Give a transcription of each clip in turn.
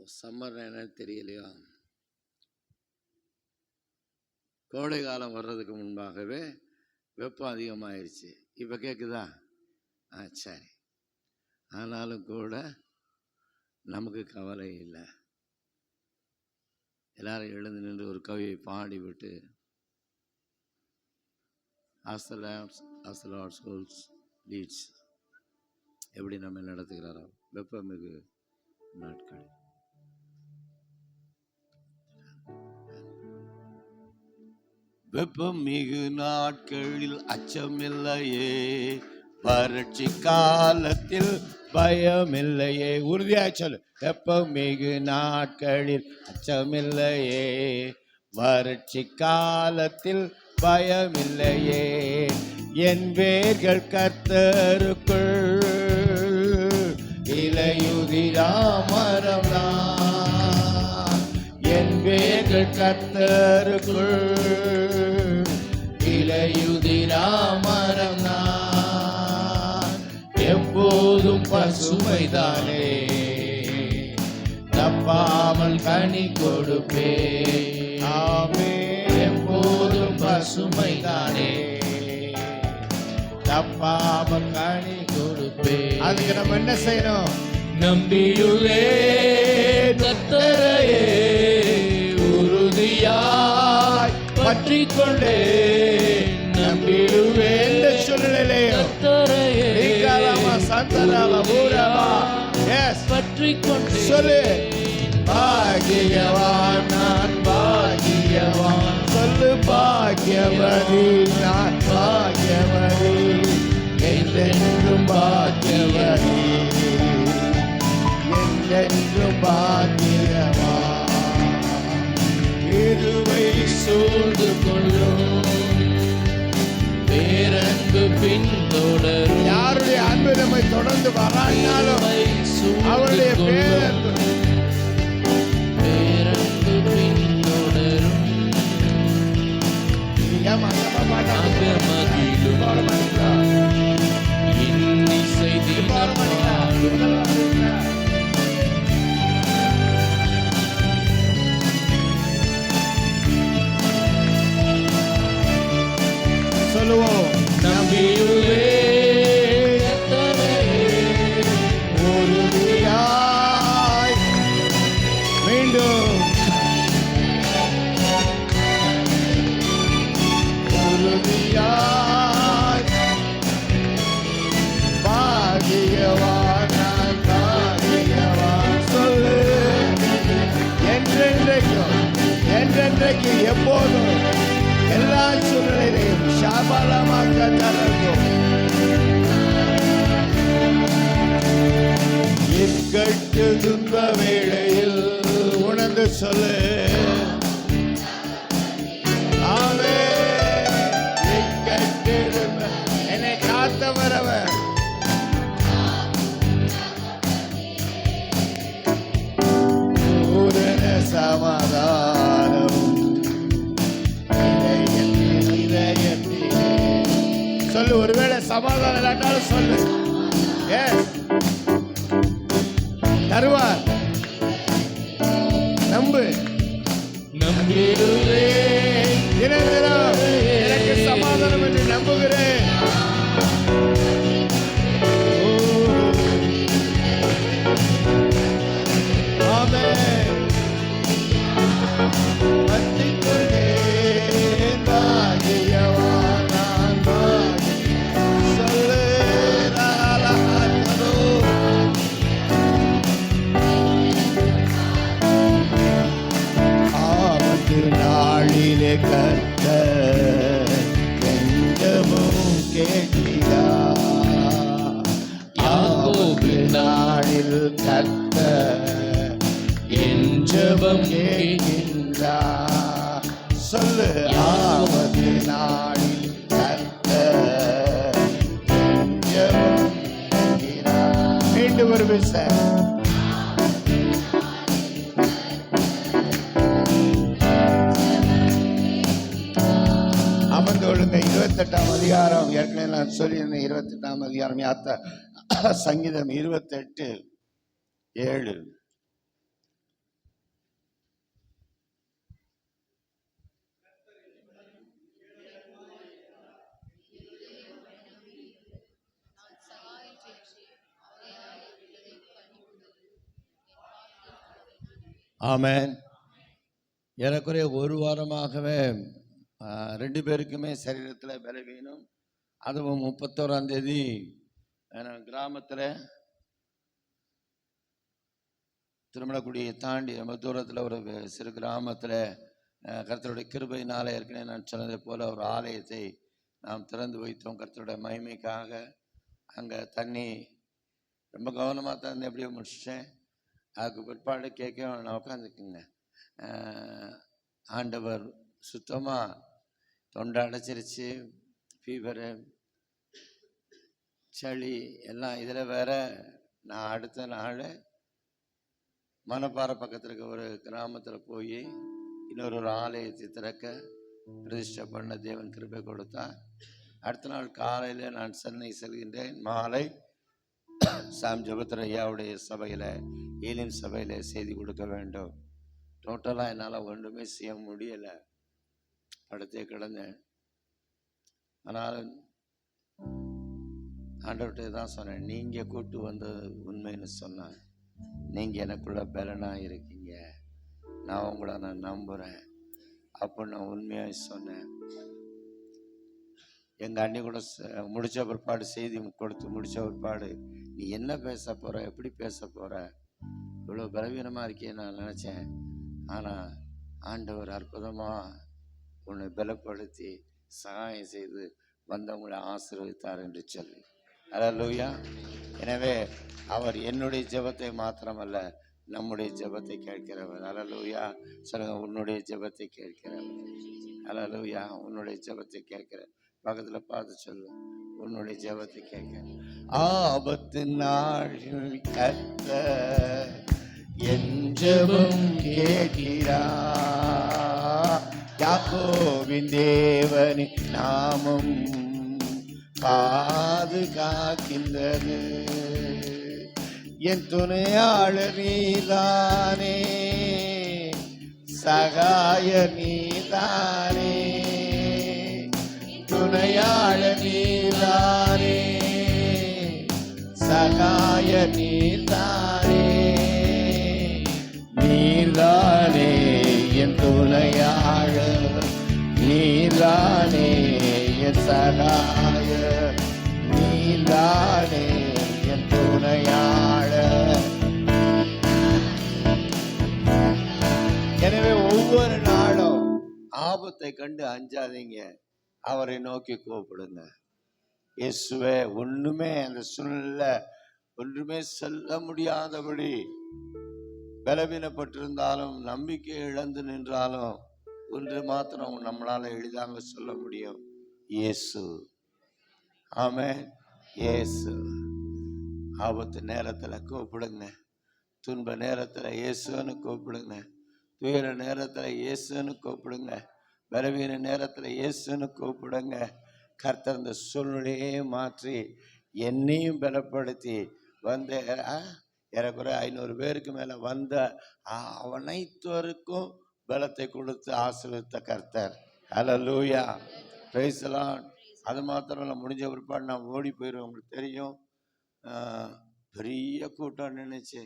Summer என்னன்னு தெரியலையா? கோடை காலம் வர்றதுக்கு முன்பாகவே வெப்பம் அதிகமாகிடுச்சு. இப்போ கேட்குதா? சரி. ஆனாலும் கூட நமக்கு கவலை இல்லை. எல்லாரும் எழுந்து நின்று ஒரு கவியை பாடிவிட்டு as the Lord souls leads எப்படி நம்ம நடத்துகிறாரோ வெப்பமிகு நாட்கள். வெப்பம் மிகு நாட்களில் அச்சமில்லையே, வறட்சி காலத்தில் பயமில்லையே. உறுதியாய் சொல்லு. வெப்பம் மிகு நாட்களில் அச்சமில்லையே, வறட்சி காலத்தில் பயமில்லையே. என் வேர்கள் கர்த்தருக்குள் இலையுதிரா மரம் நான். என் வேர்கள் கர்த்தருக்குள் இலையுதிரா மரம் நான். எப்போதும் பசுமைதானே, தப்பாமல் கனி கொடுப்பே. ஆமே. எப்போதும் பசுமைதானே, தப்பாமல் கனி கொடுப்பே. அதுக்கு நம்ம என்ன செய்யணும்? நம்பியுள்ளே கர்த்தரையே உறுதியாய் பற்றிக் கொண்டே. நம்பியுள்ளே சூழ்நிலையிலே கர்த்தரையே பற்றிக் கொண்டே. சொல்லு. பாக்கியவான் நான், பாக்கியவான். சொல்லு. பாக்கியவதி நான், பாக்கியவதி. என்றென்றும் பாக்கியவதி, என்றென்றும் பாக்கியவான். இருவை சூழ்ந்து கொள்ளும் பேரன்பு பின்தொடரும். யாருடைய அன்பு நம்மை தொடர்ந்து வராட்டாலும் அவருடைய பேரன்பு பின்தொடரும். இன்னிசை சொல்லுவோம். நம்பியுள்ளே உறுதியாய். மீண்டும் உறுதியாய். பாக்கியவான் நான், பாக்கியவான். சொல்லு. என்றென்றைக்கும், என்றென்றைக்கு, எப்போதும், எல்லா சூழ்நிலையிலும் சாபாலமாக நடக்கும். இக்கட்டு துன்ப வேளையில் உணர்ந்து சொல்லு. ஆமே. இக்கட்டு என்னை காத்தவரவர் பூரண சமாதானம் சொல்லு. ஒருவேளை சமாதானம் இல்லாட்டாலும் சொல்லு. தருவார். நம்பு. நம்பிடுவே தினம் எனக்கு சமாதானம் என்று நம்புகிறேன். ஆமென். நாளிலே கர்த்தர் எங்கமும் கேட்கிறார். யாக்கோபு நாளில் கர்த்தர் என் ஜெபம் கேட்கின்றார். சொல்லு. ஆவது நாளில் கர்த்தர் என் ஜெபம் கேட்கிறார். மீண்டும் ஒரு விஷயம். அமர்ந்து கொள்ளுங்க. 28ஆம் அதிகாரம் ஏற்கனவே நான் சொல்லியிருந்தேன். 28ஆம் அதிகாரம் சங்கீதம் 28:7. ஆமென். ஏறக்குறைய ஒரு வாரமாகவே 2 பேருக்குமே சரீரத்தில் பலவீனம். அதுவும் 31ஆம் தேதி கிராமத்தில் திருமணக்குடியை தாண்டி ரொம்ப தூரத்தில் ஒரு சிறு கிராமத்தில் கர்த்தருடைய கிருபையினால் ஏற்கனவே நான் சொன்னதை போல ஒரு ஆலயத்தை நாம் திறந்து வைத்தோம் கர்த்தருடைய மகிமைக்காக. அங்கே தண்ணி ரொம்ப கவனமாக தான் எப்படியோ முடிச்சிட்டேன். அதுக்கு பிற்பாடு கேட்க நான் உட்காந்துக்குங்க. ஆண்டவர் சுத்தமாக தொண்டை அடைச்சிருச்சு, ஃபீவரு, சளி எல்லாம். இதில் வேற நான் அடுத்த நாள் மணப்பாறை பக்கத்தில் இருக்க ஒரு கிராமத்தில் போய் இன்னொரு ஆலயத்தை திறக்க பிரதிஷ்டை பண்ண தேவன் கிருபை கொடுத்தா. அடுத்த நாள் காலையில் நான் சென்னை செல்கின்றேன். மாலை சாம் ஜெபத்திர ஐயாவுடைய சபையில், ஏலிம் சபையில் செய்தி கொடுக்க வேண்டும். டோட்டலாக என்னால் ஒன்றுமே செய்ய முடியலை, படுத்தே கிடந்தேன். ஆனாலும் ஆண்டவர்கிட்ட தான் சொன்னேன், நீங்கள் கூட்டு வந்தது உண்மைன்னு சொன்னேன். நீங்கள் எனக்குள்ள பலனாக இருக்கீங்க, நான் உங்களை நான் நம்புகிறேன் அப்போ நான் உண்மையாக சொன்னேன். எங்கள் அண்ணி கூட முடித்த பிற்பாடு செய்தி கொடுத்து முடித்த பிற்பாடு, நீ என்ன பேச போகிற, எப்படி பேச போகிற, இவ்வளோ பலவீனமாக இருக்கே நான் நினச்சேன். ஆனால் ஆண்டவர் அற்புதமாக உன்னை பலப்படுத்தி சகாயம் செய்து வந்தவங்களை ஆசீர்வதித்தார் என்று சொல்லி. அல்லேலூயா. எனவே அவர் என்னுடைய ஜெபத்தை மாத்திரமல்ல, நம்முடைய ஜெபத்தை கேட்கிறவர். அல்லேலூயா. சொல்லுங்க, உன்னுடைய ஜெபத்தை கேட்கிறவர். அல்லேலூயா. உன்னுடைய ஜெபத்தை கேட்கிற பக்கத்தில் பார்த்து சொல்லு, உன்னுடைய ஜெபத்தை கேட்க. ஆபத்து நாளில் கர்த்தர் என் ஜெபம் கேட்கிறார். யாக்கோபின் தேவனின் நாமம் பாதுகாக்கின்றது. என் துணையாளர் நீதானே, சகாய நீதானே, துணையாளர் நீதானே, சகாய நீதானே, நீதானே என் துணையாளர், நீதானே என் சகாய, நீதானே என் துணையாளர். எனவே ஒவ்வொரு நாளும் ஆபத்தை கண்டு அஞ்சாதீங்க, அவரை நோக்கி கூப்பிடுங்க. இயேசுவே, ஒண்ணுமே அந்த சூழ்நிலை ஒன்றுமே சொல்ல முடியாதபடி பலவீனப்பட்டிருந்தாலும், நம்பிக்கை இழந்து நின்றாலும், ஒன்று மாத்திரம் நம்மளால எளிதாக சொல்ல முடியும், இயேசு. ஆமென். இயேசு. ஆபத்து நேரத்தில் கூப்பிடுங்க, துன்ப நேரத்தில் இயேசுன்னு கூப்பிடுங்க, துயர நேரத்தில் இயேசுன்னு கூப்பிடுங்க, பலவீன நேரத்தில் இயேசுன்னு கூப்பிடுங்க. கர்த்தர் இந்த சூழ்நிலையே மாற்றி என்னையும் பலப்படுத்தி வந்த ஏறக்குறைய 500 பேருக்கு மேலே வந்த அனைத்தோருக்கும் பலத்தை கொடுத்து ஆசீர்வதித்த கர்த்தர். அல்லேலூயா. Praise the lord. அது மாத்திரம் இல்லை, முடிஞ்ச பிற்பாடு நான் ஓடி போயிடுவேன். உங்களுக்கு தெரியும், பெரிய கூட்டம் நின்றுச்சு.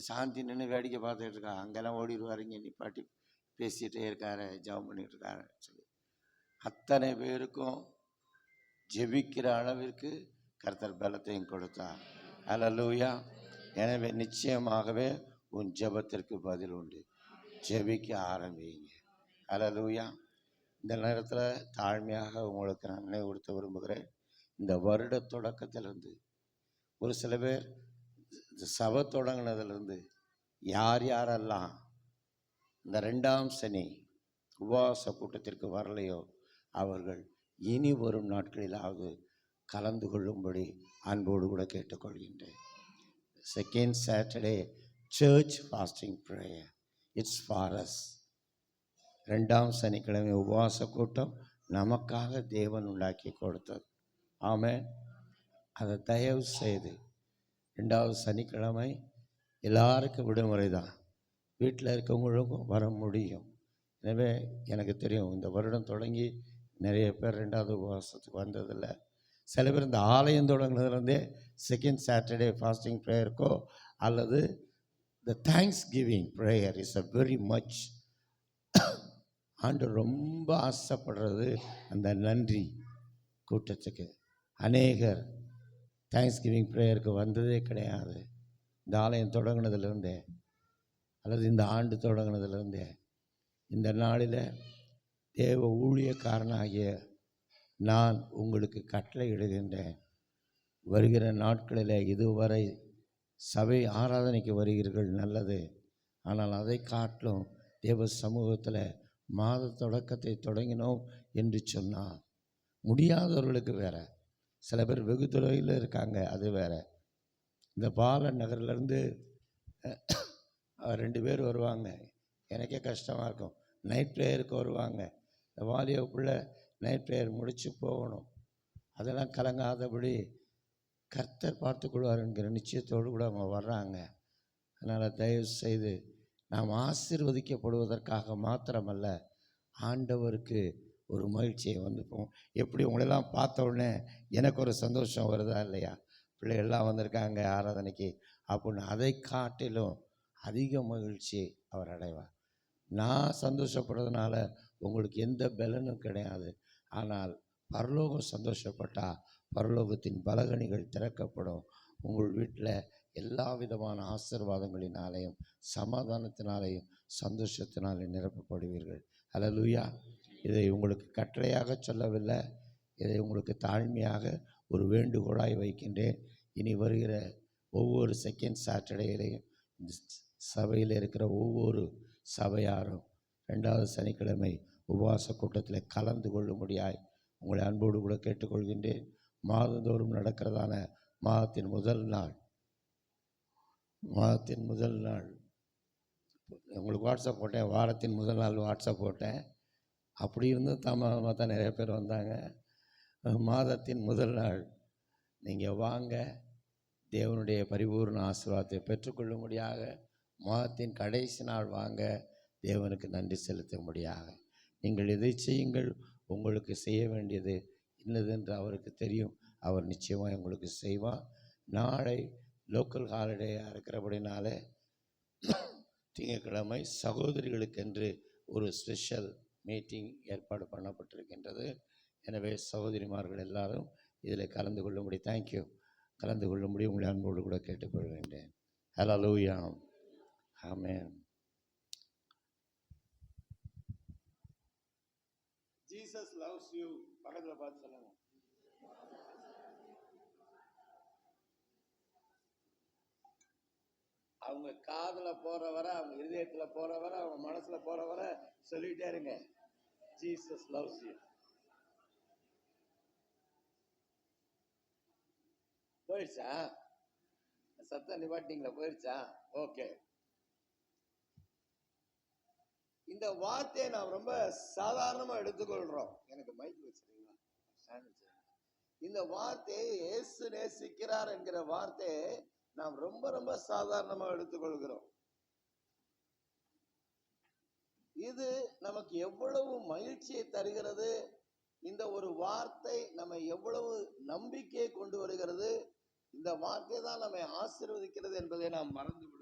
சாந்தி நின்று வேடிக்கை பார்த்துட்டு இருக்காங்க. அங்கெல்லாம் ஓடிடுவாருங்க, நிப்பாட்டி பேசிகிட்டே இருக்காரு, ஜெபம் பண்ணிட்டு இருக்காரு சொல்லி. அத்தனை பேருக்கும் ஜெபிக்கிற அளவிற்கு கர்த்தர் பலத்தையும் கொடுத்தார். அல்லேலூயா. எனவே நிச்சயமாகவே உன் ஜெபத்திற்கு பதில் உண்டு. ஜெபிக்க ஆரம்பிங்க. அல்லேலூயா. இந்த நேரத்தில் தாழ்மையாக உங்களுக்கு நான் நினைவுறுத்த விரும்புகிறேன். இந்த வருட தொடக்கத்திலிருந்து ஒரு சில பேர் சபை தொடங்கினதுலேருந்து யார் யாரெல்லாம் இந்த 2ஆம் சனி உபவாச கூட்டத்திற்கு வரலையோ அவர்கள் இனி வரும் நாட்களிலாவது கலந்து கொள்ளும்படி அன்போடு கூட கேட்டுக்கொள்கின்றேன். 2nd Saturday Church Fasting Prayer, it's for us. 2ஆம் சனிக்கிழமை உபவாச கூட்டம் நமக்காக தேவன் உண்டாக்கி கொடுத்தது. ஆமென். அதை தயவு செய்து 2வது சனிக்கிழமை எல்லாருக்கும் விடுமுறை தான், வீட்டில் இருக்கவங்களுக்கும் வர முடியும். எனவே எனக்கு தெரியும், இந்த வருடம் தொடங்கி நிறைய பேர் 2வது உபவாசத்துக்கு வந்ததில்லை. சில பேர் இந்த ஆலயம் தொடங்கினதுலேருந்தே 2nd Saturday ஃபாஸ்டிங் ப்ரேயருக்கோ அல்லது the thanksgiving prayer is a very much ஆண்டு ரொம்ப ஆசைப்படுறது அந்த நன்றி கூட்டத்துக்கு. அநேகர் தேங்க்ஸ்கிவிங் ப்ரேயருக்கு வந்ததே கிடையாது. இந்த ஆலயம் தொடங்கினதுலேருந்தே அல்லது இந்த ஆண்டு தொடங்கினதுலேருந்தே இந்த நாளில் தேவ ஊழியக்காரனாகிய நான் உங்களுக்கு கட்டளை இடுகின்றேன். வருகிற நாட்களில் இதுவரை சபை ஆராதனைக்கு வருகிறீர்கள், நல்லது. ஆனால் அதை காட்டிலும் தேவ சமூகத்தில் மாத தொடக்கத்தை தொடங்கினோம் என்று சொன்னால் முடியாதவர்களுக்கு வேற, சில பேர் வெகு தொலைவில் இருக்காங்க, அது வேற. இந்த பாலன் நகர்லேருந்து 2 பேர் வருவாங்க, எனக்கே கஷ்டமாக இருக்கும். நைட் ப்ரேயருக்கு வருவாங்க. இந்த வாலியப்புள்ள நைட் ப்ரேயர் முடித்து போகணும். அதெல்லாம் கலங்காதபடி கர்த்தர் பார்த்துக்கொள்வார் என்கிற நிச்சயத்தோடு கூட அவங்க வர்றாங்க. அதனால் தயவு செய்து நாம் ஆசீர்வதிக்கப்படுவதற்காக மாத்திரமல்ல, ஆண்டவருக்கு ஒரு மகிழ்ச்சியை வந்துப்போம். எப்படி உங்களெல்லாம் பார்த்த உடனே எனக்கு ஒரு சந்தோஷம் வருதா இல்லையா? பிள்ளைகள்லாம் வந்திருக்காங்க ஆராதனைக்கு அப்படின்னு, அதை காட்டிலும் அதிக மகிழ்ச்சி அவர் அடைவார். நான் சந்தோஷப்படுறதுனால உங்களுக்கு எந்த பலனும் கிடையாது. ஆனால் பரலோகம் சந்தோஷப்பட்டால் பரலோகத்தின் பலகணிகள் திறக்கப்படும். உங்கள் வீட்டில் எல்லா விதமான ஆசீர்வாதங்களினாலேயும் சமாதானத்தினாலேயும் சந்தோஷத்தினாலேயும் நிரப்பப்படுவீர்கள். அல்லேலூயா. இதை உங்களுக்கு கட்டளையாக சொல்லவில்லை, இதை உங்களுக்கு தாழ்மையாக ஒரு வேண்டுகோளாய் வைக்கின்றேன். இனி வருகிற ஒவ்வொரு செகண்ட் சாட்டர்டேலையும் இந்த சபையில் இருக்கிற ஒவ்வொரு சபையாரும் 2வது சனிக்கிழமை உபவாச கூட்டத்தில் கலந்து கொள்ளும்படியாய் உங்களை அன்போடு கூட கேட்டுக்கொள்கின்றேன். மாதந்தோறும் நடக்கிறதான மாதத்தின் முதல் நாள் உங்களுக்கு வாட்ஸ்அப் போட்டேன். வாரத்தின் முதல் நாள் வாட்ஸ்அப் போட்டேன். அப்படி இருந்தும் தாமதமாக தான் நிறைய பேர் வந்தாங்க. மாதத்தின் முதல் நாள் நீங்கள் வாங்க, தேவனுடைய பரிபூர்ண ஆசீர்வாதத்தை பெற்றுக்கொள்ளும்படியாக. மாதத்தின் கடைசி நாள் வாங்க, தேவனுக்கு நன்றி செலுத்தும்படியாக. நீங்கள் எதை செய்யுங்கள், உங்களுக்கு செய்ய வேண்டியது இன்னதென்று அவருக்கு தெரியும். அவர் நிச்சயமாக உங்களுக்கு செய்வார். நாளை லோக்கல் ஹாலிடேயாக இருக்கிறபடினால திங்கட்கிழமை சகோதரிகளுக்கென்று ஒரு ஸ்பெஷல் மீட்டிங் ஏற்பாடு பண்ணப்பட்டிருக்கின்றது. எனவே சகோதரிமார்கள் எல்லாரும் இதில் கலந்து கொள்ளும்படி கலந்து கொள்ளும்படி உங்களை அன்போடு கூட கேட்டுக்கொள்கின்றேன். Hallelujah. Amen. Jesus loves you. பக்கத்தில் பார்த்து சொல்லுங்க. அவங்க காதில் போகிற வரை, அவங்க இதயத்தில் போகிற வரை, அவங்க மனசில் போகிற வரை சொல்லிகிட்டே இருங்க, ஜீசஸ் லவ்ஸ் யூ. போயிடுச்சா? சத்தம் நிப்பாட்டிங்களா? போயிடுச்சா? ஓகே. இந்த வார்த்தையை நாம் ரொம்ப சாதாரணமாக எடுத்துக்கொள்கிறோம். எனக்கு மைக் வச்சுருங்களா? இந்த வார்த்தையை இயேசு நேசிக்கிறார் என்கிற வார்த்தையை நாம் ரொம்ப ரொம்ப சாதாரணமாக எடுத்துக்கொள்கிறோம். இது நமக்கு எவ்வளவு மகிழ்ச்சியை தருகிறது, இந்த ஒரு வார்த்தை நம்ம எவ்வளவு நம்பிக்கையை கொண்டு வருகிறது, இந்த வார்த்தை தான் நம்மை ஆசீர்வதிக்கிறது என்பதை நாம் மறந்து விடுகிறோம்.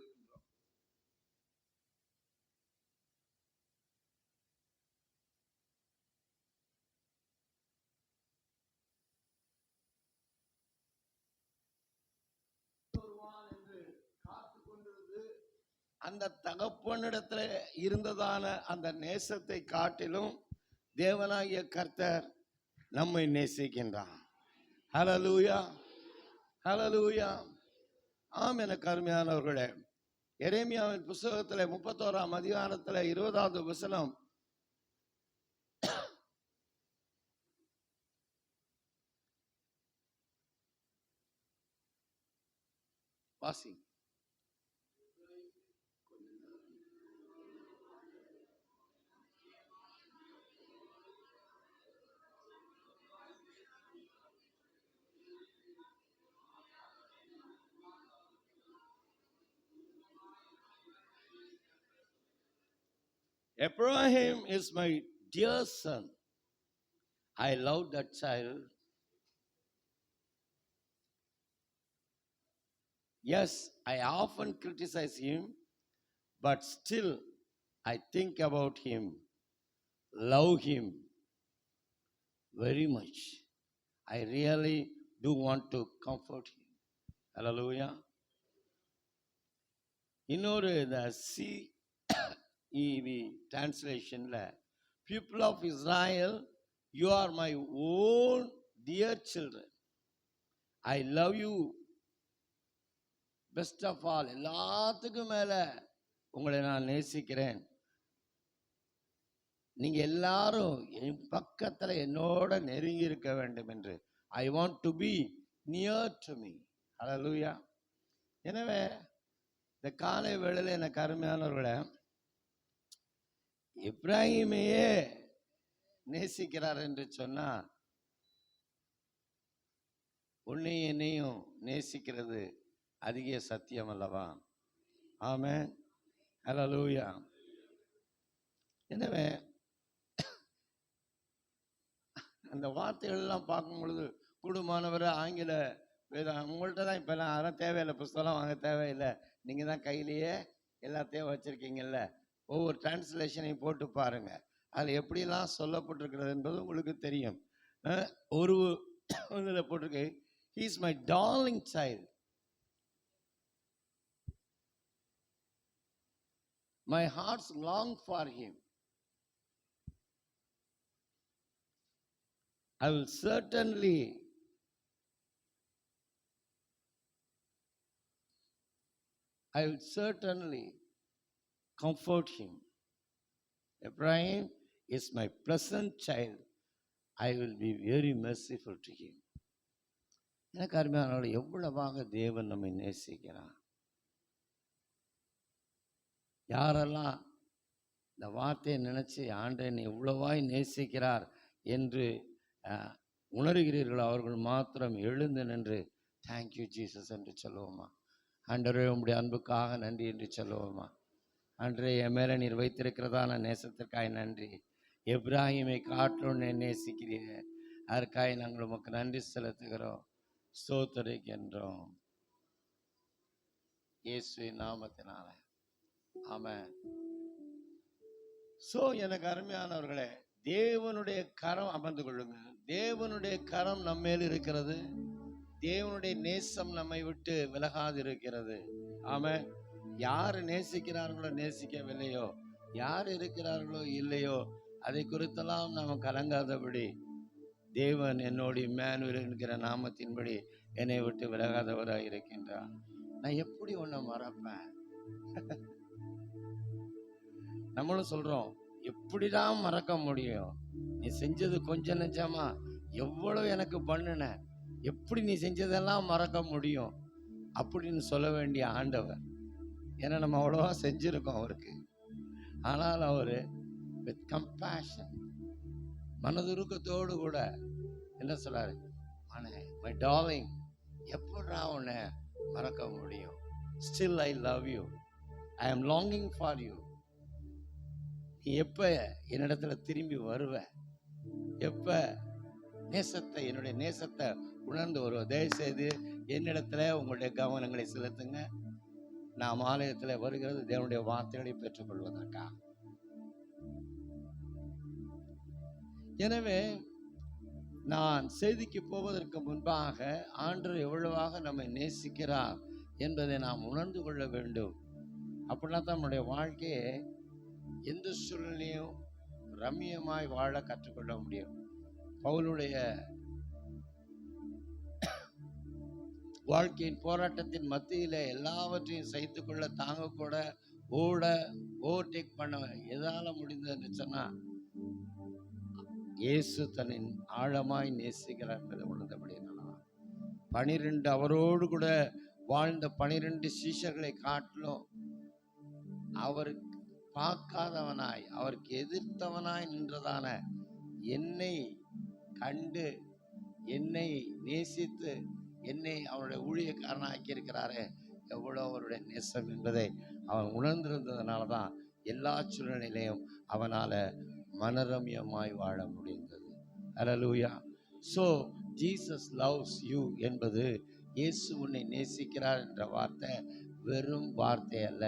அந்த தகப்பனிடத்துல இருந்ததான அந்த நேசத்தை காட்டிலும் தேவனாகிய கர்த்தர் நம்மை நேசிக்கின்றார். ஹல்லேலூயா, ஹல்லேலூயா. ஆம், எனக்கு அருமையானவர்களே, எரேமியாவின் புத்தகத்தில் 31ஆம் அதிகாரத்தில் 20வது வசனம் வாசி. Ephraim is my dear son. I love that child. Yes, I often criticize him, but still I think about him, love him very much. I really do want to comfort him. Hallelujah. இன்னொரு இந்த CEV டிரான்ஸ்லேஷன்ல, people of Israel, you are my own dear children. I love you best of all. எல்லாத்துக்கும் மேல உங்களை நான் நேசிக்கிறேன். நீங்க எல்லாரும் என் பக்கத்துல என்னோட நெருங்கி இருக்க வேண்டும் என்று. I want to be near to me. Hallelujah. எனவே இந்த காலை வேளையில எனக்கு அருமையானவர்களே, இப்ராஹிமையே நேசிக்கிறார் என்று சொன்னா உன்னையும் என்னையும் நேசிக்கிறது அதிக சத்தியம் அல்லவா? ஆமென். ஹல்லேலூயா. எனவே அந்த வார்த்தைகள் எல்லாம் பார்க்கும் பொழுது, கூடுமானவரை ஆங்கில வேதம் உங்கள்கிட்ட தான் இப்போ எல்லாம் அதெல்லாம் தேவையில்லை, புஸ்தகம் வாங்க தேவையில்லை, நீங்கள் தான் கையிலேயே எல்லாத்தையும் வச்சுருக்கீங்கல்ல. ஒவ்வொரு டிரான்ஸ்லேஷனையும் போட்டு பாருங்க, அதில் எப்படிலாம் சொல்லப்பட்டிருக்கிறது என்பது உங்களுக்கு தெரியும். ஒரு இதில் போட்டிருக்கு, he is my darling child, my hearts long for him, I will certainly comfort him. Ephraim is my pleasant child, I will be very merciful to him. எனக்கு அருமையானவர்களே, எவ்வளவாக தேவன் நம்மை நேசிக்கிறார். யாரெல்லாம் இந்த வார்த்தையை நினைச்சு ஆண்டவனை எவ்வளவாய் நேசிக்கிறார் என்று உணர்கிறீர்களோ அவர்கள் மாத்திரம் எழுந்து நின்று தேங்க்யூ ஜீசஸ் என்று சொல்லுவோமா? ஆண்டவரே உம்முடைய அன்புக்காக நன்றி என்று சொல்லுவோமா? ஆண்டவரே என் மேலே நீர் வைத்திருக்கிறதான நேசத்திற்காக நன்றி. எப்ராஹிமை காட்டிலும் நேசிக்கிறீர்கள், அதற்காக நாங்கள் உமக்கு நன்றி செலுத்துகிறோம், ஸ்தோத்திரிக்கின்றோம் இயேசுவின் நாமத்தினால. ஆமென். ஸோ எனக்கு அருமையானவர்களே, தேவனுடைய கரம் அமர்ந்து கொள்ளுங்க. தேவனுடைய கரம் நம்ம மேல் இருக்கிறது. தேவனுடைய நேசம் நம்மை விட்டு விலகாது இருக்கிறது. ஆமென். யார் நேசிக்கிறார்களோ நேசிக்கவில்லையோ, யார் இருக்கிறார்களோ இல்லையோ, அதை குறித்தெல்லாம் நாம் கலங்காதபடி, தேவன் என்னோடு இம்மானுவேல் என்கிற நாமத்தின்படி என்னை விட்டு விலகாதவராக இருக்கின்றார். நான் எப்படி உன்னை மறப்பேன்? நம்மளும் சொல்றோம், எப்படிதான் மறக்க முடியும்? நீ செஞ்சது கொஞ்சம் நெஞ்சமா, எவ்வளவு எனக்கு பண்ணுன, எப்படி நீ செஞ்சதெல்லாம் மறக்க முடியும் அப்படின்னு சொல்ல வேண்டிய ஆண்டவர். ஏன்னா நம்ம அவ்வளவா செஞ்சிருக்கோம் அவருக்கு. ஆனால் அவரு வித் கம்பேஷன், மனதுருக்கத்தோடு கூட என்ன சொல்றாரு? மை டார்லிங், எப்படா உன்னை மறக்க முடியும்? ஸ்டில் ஐ லவ் யூ, ஐ ஆம் லாங்கிங் ஃபார் யூ. நீ எப்ப என்னிடத்துல திரும்பி வருவ? எப்ப நேசத்தை, என்னுடைய நேசத்தை உணர்ந்து வருவ? தயவுசெய்து என்னிடத்துல உங்களுடைய கவனங்களை செலுத்துங்க. நாம் ஆலயத்தில் வருகிறது தேவனுடைய வார்த்தைகளை பெற்றுக்கொள்வதற்கா. எனவே நான் செய்திக்கு போவதற்கு முன்பாக ஆண்டவர் எவ்வளவாக நம்மை நேசிக்கிறார் என்பதை நாம் உணர்ந்து கொள்ள வேண்டும். அப்படின்னா தான் நம்முடைய வாழ்க்கையை எந்த சூழ்நிலையும் ரம்மியமாய் வாழ கற்றுக்கொள்ள முடியும். பவுலுடைய வாழ்க்கையின் போராட்டத்தின் மத்தியில எல்லாவற்றையும் சகித்து கொள்ள, தாங்க கூட, ஓட, ஓவர்டேக் பண்ண எதால முடிந்ததுன்னு சொன்னா, இயேசு தன்னை ஆழமாய் நேசிக்கிறார் என்பதை உணர்ந்தபடினால 12 அவரோடு கூட வாழ்ந்த 12 சீஷர்களை காட்டிலும் அவருக்கு பார்க்காதவனாய், அவருக்கு எதிர்த்தவனாய் நின்றதான என்னை கண்டு, என்னை நேசித்து, என்னை அவருடைய ஊழியக்காரனாக்கி இருக்கிறாரே, எவ்வளோ அவருடைய நேசம் என்பதை அவன் உணர்ந்திருந்ததுனால தான் எல்லா சூழ்நிலையிலையும் அவனால மனரம்யமாய் வாழ முடிந்தது. ஹல்லேலூயா. ஸோ ஜீசஸ் லவ்ஸ் யூ என்பது, இயேசு உன்னை நேசிக்கிறார் என்ற வார்த்தை வெறும் வார்த்தை அல்ல,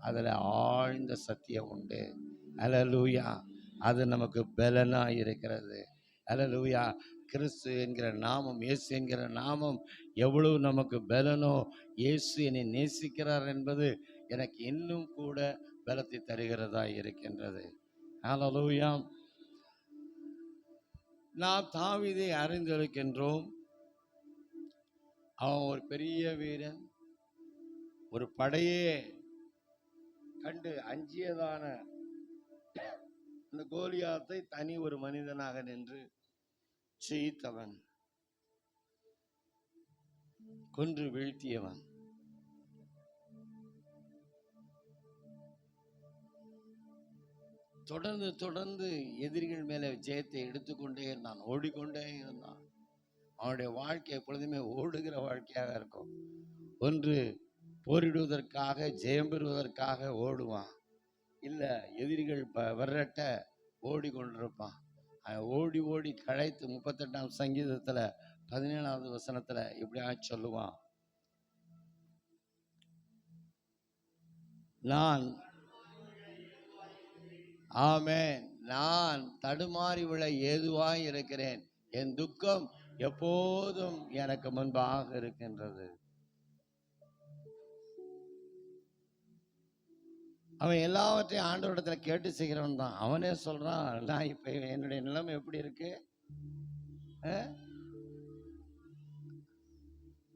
அதில் ஆழ்ந்த சத்தியம் உண்டு. அல்லேலூயா. அது நமக்கு பலனாக இருக்கிறது. அல்லேலூயா. கிறிஸ்து என்கிற நாமம், இயேசு என்கிற நாமம் எவ்வளவு நமக்கு பலனோ, இயேசு என்னை நேசிக்கிறார் என்பது எனக்கு இன்னும் கூட பலத்தை தருகிறதா இருக்கின்றது. அல்லேலூயா. நாம் தாவீதை அறிந்திருக்கின்றோம். அவன் ஒரு பெரிய வீரன், ஒரு படையே கண்டு அஞ்சியதான அந்த கோலியாத்தை தனி ஒரு மனிதனாக நின்று ஜெயித்தவன், கொன்று வீழ்த்தியவன். தொடர்ந்து தொடர்ந்து எதிரிகள் மேலே ஜெயத்தை எடுத்துக்கொண்டே இருந்தான், ஓடிக்கொண்டே இருந்தான். அவனுடைய வாழ்க்கை எப்பொழுதுமே ஓடுகிற வாழ்க்கையாக இருக்கும். ஒன்று போரிடுவதற்காக, ஜெயம் பெறுவதற்காக ஓடுவான், இல்லை எதிரிகள் விரட்ட ஓடிக்கொண்டிருப்பான். ஓடி ஓடி களைத்து 38ஆம் சங்கீதத்தில் 17வது வசனத்தில் இப்படியா சொல்லுவான், நான் ஆமென், நான் தடுமாறி விழ ஏதுவாய் இருக்கிறேன், என் துக்கம் எப்போதும் எனக்கு முன்பாக இருக்கின்றது. அவன் எல்லாவற்றையும் ஆண்டவரிடத்துல கேட்டு செய்கிறவன் தான். அவனே சொல்றான், நான் இப்ப என்னுடைய நிலைமை எப்படி இருக்கு,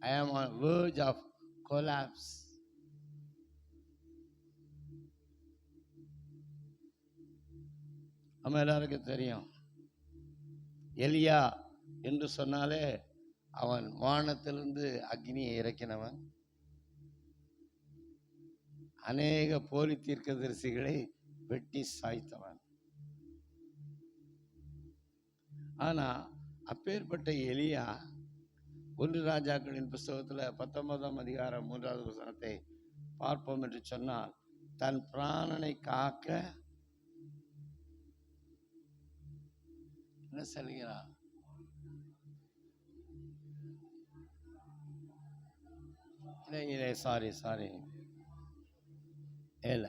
I am on verge of collapse. நம்ம எல்லாருக்கும் தெரியும், எலியா என்று சொன்னாலே அவன் வானத்திலிருந்து அக்னியை இறக்கினவன், அநேக போலி தீர்க்கதரிசிகளை வெட்டி சாய்த்தவன். ஆனா அப்பேற்பட்ட எலியா 1 ராஜாக்களின் புஸ்தகத்தில் 19ஆம் அதிகாரம் 3வது வசனத்தை பார்ப்போம் என்று சொன்னால், தன் பிராணனை காக்க என்ன சொல்கிறான், சாரி இல்ல,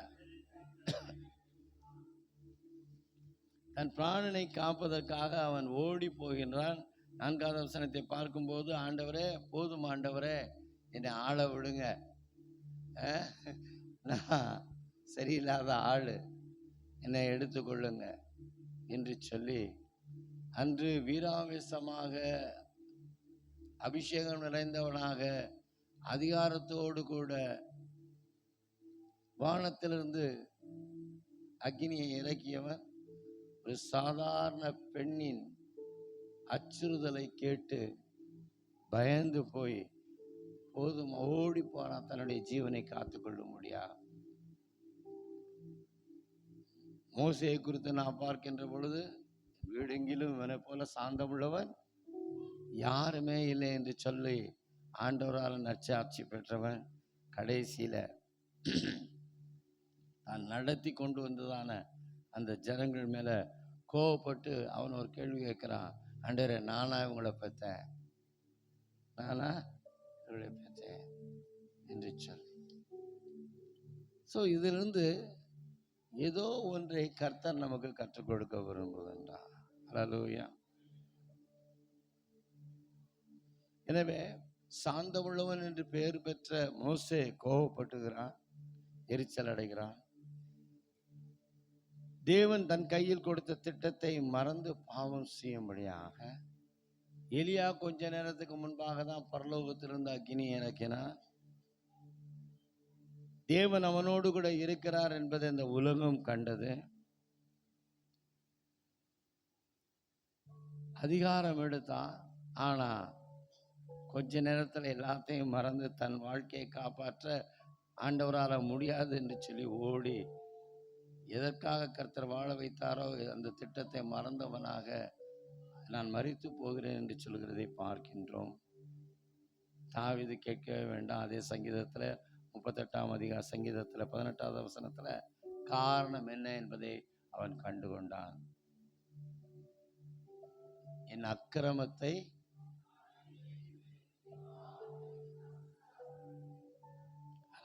தன் பிராணனை காப்பதற்காக அவன் ஓடி போகின்றான். 4வது வசனத்தை பார்க்கும்போது, ஆண்டவரே போதும் ஆண்டவரே, என்னை ஆள விடுங்க, நான் சரியில்லாத ஆளு, என்னை எடுத்துக்கொள்ளுங்க என்று சொல்லி, அன்று வீராவேசமாக அபிஷேகம் நிறைந்தவனாக அதிகாரத்தோடு கூட வானத்திலிருந்து அக்னியை இறக்கியவன் ஒரு சாதாரண பெண்ணின் அச்சுறுதலை கேட்டு பயந்து போய் போதும் ஓடி போனா தன்னுடைய ஜீவனை காத்துக்கொள்ள முடியாது. மோசேயை குறித்து நான் பார்க்கின்ற பொழுது, வீடெங்கிலும் இவனை போல சாந்தமுள்ளவன் யாருமே இல்லை என்று சொல்லி ஆண்டவரால் நற்சாட்சி பெற்றவன், கடைசியில தான் நடத்தி கொண்டு வந்ததான அந்த ஜனங்கள் மேல கோவப்பட்டு அவன் ஒரு கேள்வி கேட்கிறான், ஆண்டவரே நானா இவங்களை பெற்றேன், நானா இவங்களை பெற்றேன் என்று சொல்லி. ஸோ இதிலிருந்து ஏதோ ஒன்றை கர்த்தர் நமக்கு கற்றுக் கொடுக்க விரும்புகின்றார். அல்லேலூயா. எனவே சாந்தமுள்ளவன் என்று பெயர் பெற்ற மோசே கோபப்பட்டுகிறான், எரிச்சல் அடைகிறான். தேவன் தன் கையில் கொடுத்த திட்டத்தை மறந்து பாவம் செய்யும்படியாக எலியா கொஞ்ச நேரத்துக்கு முன்பாக தான் பரலோகத்திலிருந்து அக்கினி இறக்கினார். தேவன் அவனோடு கூட இருக்கிறார் என்பதை இந்த உலகம் கண்டது. அதிகாரம் எடுத்தான். ஆனா கொஞ்ச நேரத்தில் எல்லாத்தையும் மறந்து தன் வாழ்க்கையை காப்பாற்ற ஆண்டவரால் முடியாது என்று சொல்லி ஓடி, எதற்காக கர்த்தர் வாழ வைத்தாரோ அந்த திட்டத்தை மறந்தவனாக நான் மரித்து போகிறேன் என்று சொல்கிறதை பார்க்கின்றோம். தாவீது கேட்கவே வேண்டாம். அதே சங்கீதத்தில் 38ஆம் அதிகார சங்கீதத்தில் 18வது வசனத்தில் காரணம் என்ன என்பதை அவன் கண்டுகொண்டான். என் அக்கிரமத்தை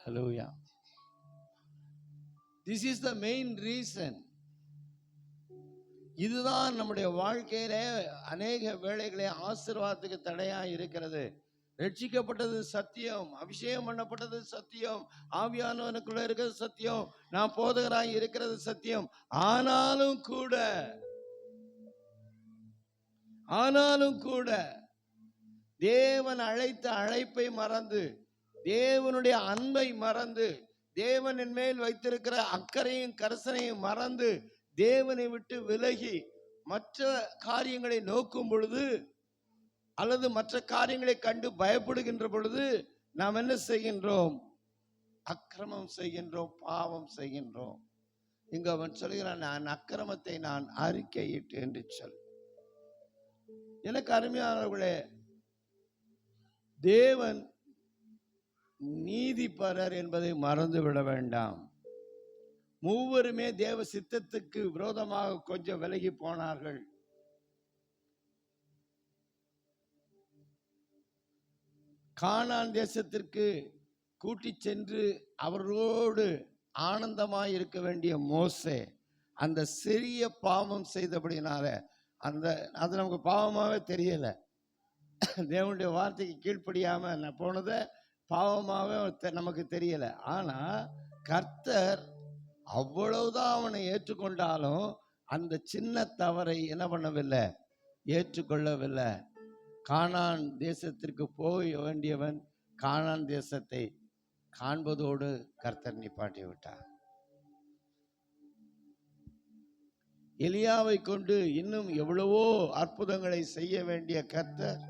ஹல்லேலூயா. This is the main reason. இதுதான் நம்முடைய வாழ்க்கையில அநேக வேளைகளே ஆசீர்வாதத்துக்கு தடையா இருக்கிறது. ரட்சிக்கப்பட்டது சத்தியம், அபிஷேகம் பண்ணப்பட்டது சத்தியம், ஆவியானவனுக்குள்ள இருக்கிறது சத்தியம், நான் போதகராய் இருக்கிறது சத்தியம். ஆனாலும் கூட தேவன் அழைத்த அழைப்பை மறந்து, தேவனுடைய அன்பை மறந்து, தேவனின் மேல் வைத்திருக்கிற அக்கறையும் கரிசனையும் மறந்து, தேவனை விட்டு விலகி மற்ற காரியங்களை நோக்கும் பொழுது அல்லது மற்ற காரியங்களை கண்டு பயப்படுகின்ற பொழுது நாம் என்ன செய்கின்றோம்? அக்கிரமம் செய்கின்றோம், பாவம் செய்கின்றோம். இங்க அவன் சொல்கிறான், நான் அக்கிரமத்தை நான் அறிக்கையிட்டு என்று சொல். எனக்கு அருமையானவர்களே, தேவன் நீதிபரர் என்பதை மறந்துவிட வேண்டாம். மூவருமே தேவ சித்தத்துக்கு விரோதமாக கொஞ்சம் விலகி போனார்கள். கானான் தேசத்திற்கு கூட்டி சென்று அவரோடு ஆனந்தமாய் இருக்க வேண்டிய மோசே அந்த சிறிய பாவம் செய்தபடினால அது நமக்கு பாவமாவே தெரியல. தேவனுடைய வார்த்தைக்கு கீழ்ப்படியாம நான் போனதை பாவமாவே நமக்கு தெரியல. ஆனா கர்த்தர் அவ்வளவுதான் அவனை ஏற்றுக்கொண்டாலும் அந்த சின்ன தவறை என்ன பண்ணவில்லை? ஏற்றுக்கொள்ளவில்லை. கானான் தேசத்திற்கு போக வேண்டியவன் கானான் தேசத்தை காண்பதோடு கர்த்தர் நிப்பாட்டி விட்டார். எலியாவை கொண்டு இன்னும் எவ்வளவோ அற்புதங்களை செய்ய வேண்டிய கர்த்தர்,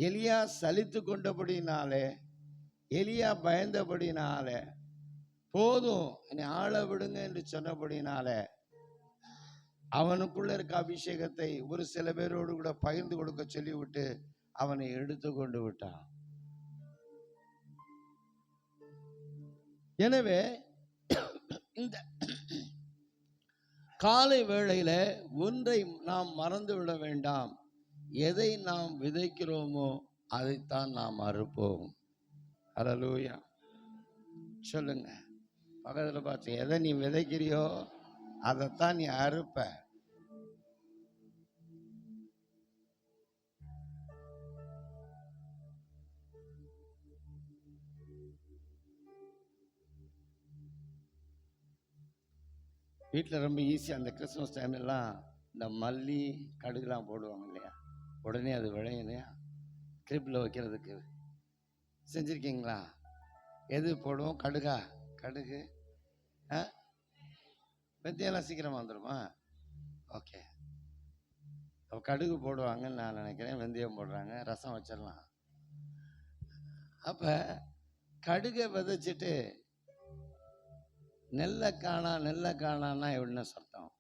எலியா சலித்து கொண்டபடினாலே, எலியா பயந்தபடினாலே, போதும் என்னை ஆள விடுங்க என்று சொன்னபடினால அவனுக்குள்ள இருக்க அபிஷேகத்தை ஒரு சில பேரோடு கூட பகிர்ந்து கொடுக்க சொல்லிவிட்டு அவனை எடுத்து கொண்டு விட்டான். எனவே இந்த காலை வேளையில ஒன்றை நாம் மறந்து விட வேண்டாம். எதை நாம் விதைக்கிறோமோ அதைத்தான் நாம் அறுப்போம். அல்லேலூயா. சொல்லுங்க பக்கத்துல பார்த்து, எதை நீ விதைக்கிறியோ அதைத்தான் நீ அறுப்ப. வீட்டில் ரொம்ப ஈஸியாக அந்த கிறிஸ்மஸ் டைம்லாம் இந்த மல்லி கடுகுலாம் போடுவாங்க இல்லையா, உடனே அது விளையும் இல்லையா, கிரிப்பில் வைக்கிறதுக்கு. செஞ்சுருக்கீங்களா? எது போடுவோம்? கடுகு வெந்தயம்லாம் சீக்கிரமாக வந்துடுமா? ஓகே, கடுகு போடுவாங்கன்னு நான் நினைக்கிறேன். வெந்தயம் போடுறாங்க, ரசம் வச்சிடலாம். அப்போ கடுகை விதைச்சிட்டு நெல்லை காணான்னா என்ன சத்தம்?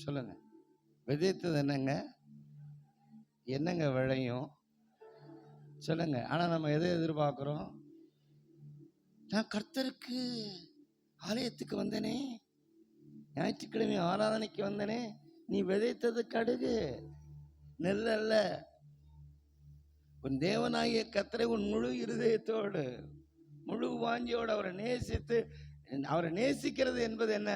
சொல்லுங்க. விதைத்தது என்னங்க விளையும்? சொல்லுங்க. ஆனால் நம்ம எதை எதிர்பார்க்குறோம்? நான் கர்த்தருக்கு ஆலயத்துக்கு வந்தனே, ஞாயிற்றுக்கிழமை ஆராதனைக்கு வந்தனே, நீ விதைத்தது கடுகு, நெல் அல்ல. உன் தேவனாகிய கர்த்தரை உன் முழு இருதயத்தோடு முழு வாஞ்சியோடு அவரை நேசிக்கிறது என்பது என்ன?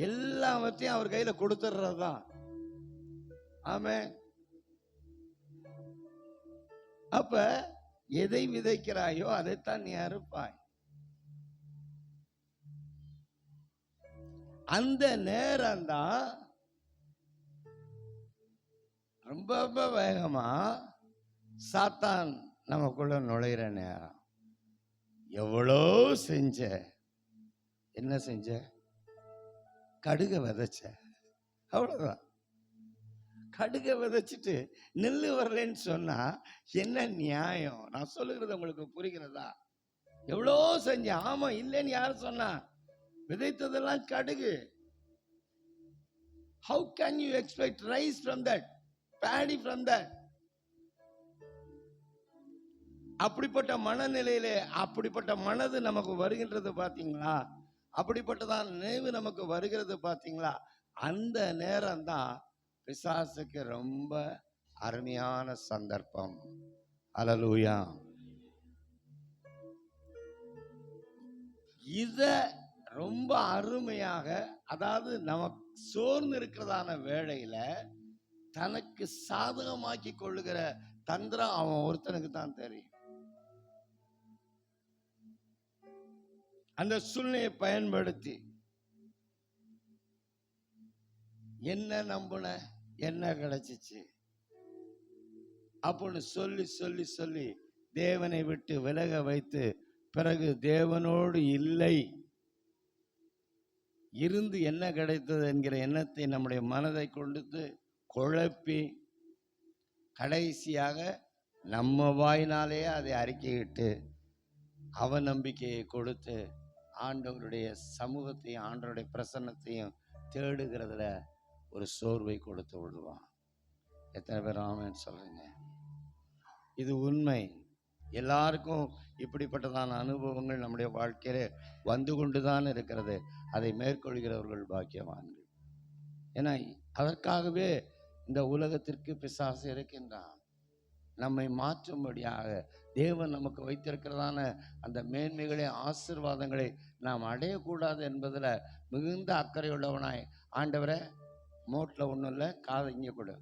எல்லாவற்றையும் அவர் கையில கொடுத்துடுறது தான். ஆமென். அப்ப எதை விதைக்கிறாயோ அதைத்தான் நீ அறுப்பாய். அந்த நேரம் தான் ரொம்ப வேகமா சாத்தான் நமக்குள்ள நுழையிற நேரம். எவ்வளோ என்ன செஞ்ச? கடுகை விதைச்ச, அவ்வளவுதான். கடுகை விதைச்சிட்டு நெல் வரலன்னு சொன்னா என்ன நியாயம்? நான் சொல்லுகிறது உங்களுக்கு புரிகிறதா? எவ்வளோ செஞ்ச, ஆமா இல்லைன்னு யார் சொன்னா? விதைத்ததெல்லாம் கடுகு. How can you expect rice from that, paddy from that? அப்படிப்பட்ட மனநிலையிலே அப்படிப்பட்ட மனது நமக்கு வருகின்றது பாத்தீங்களா? அப்படிப்பட்டதான் நினைவு நமக்கு வருகிறது பாத்தீங்களா? அந்த நேரம் தான் பிசாசுக்கு ரொம்ப அருமையான சந்தர்ப்பம். அல்லேலூயா. இத ரொம்ப அருமையாக, அதாவது நமக்கு சோர்ந்து இருக்கிறதான வேளையில தனக்கு சாதகமாக்கி கொள்ளுகிற தந்திரம் அவன் ஒருத்தனுக்கு தான் தெரியும். அந்த சூழ்நிலையை பயன்படுத்தி என்ன நம்புன, என்ன கிடைச்சிச்சு அப்படின்னு சொல்லி சொல்லி சொல்லி தேவனை விட்டு விலக வைத்து, பிறகு தேவனோடு இல்லை இருந்து என்ன கிடைத்தது என்கிற எண்ணத்தை நம்முடைய மனதை கொடுத்து குழப்பி கடைசியாக நம்ம வாயினாலேயே அதை அறிக்கையிட்டு அவநம்பிக்கையை கொடுத்து ஆண்டவருடைய சமூகத்தையும் ஆண்டவருடைய பிரசன்னத்தையும் தேடுகிறதுல ஒரு சோர்வை கொடுத்து விடுவான். எத்தனை பேர் ஆமென் சொல்றீங்க? இது உண்மை. எல்லாருக்கும் இப்படிப்பட்டதான அனுபவங்கள் நம்முடைய வாழ்க்கையில வந்து கொண்டுதான் இருக்கிறது. அதை மேற்கொள்கிறவர்கள் பாக்கியவான்கள். ஏன்னா அதற்காகவே இந்த உலகத்திற்கு பிசாசு இருக்கின்றான். நம்மை மாற்றும்படியாக தேவன் நமக்கு வைத்திருக்கிறதான அந்த மேன்மைகளை, ஆசீர்வாதங்களை நாம் அடையக்கூடாது என்பதில் மிகுந்த அக்கறையுள்ளவனாய், ஆண்டவரை மோட்டில் ஒன்றும் இல்லை, காதை இங்கே கொடு.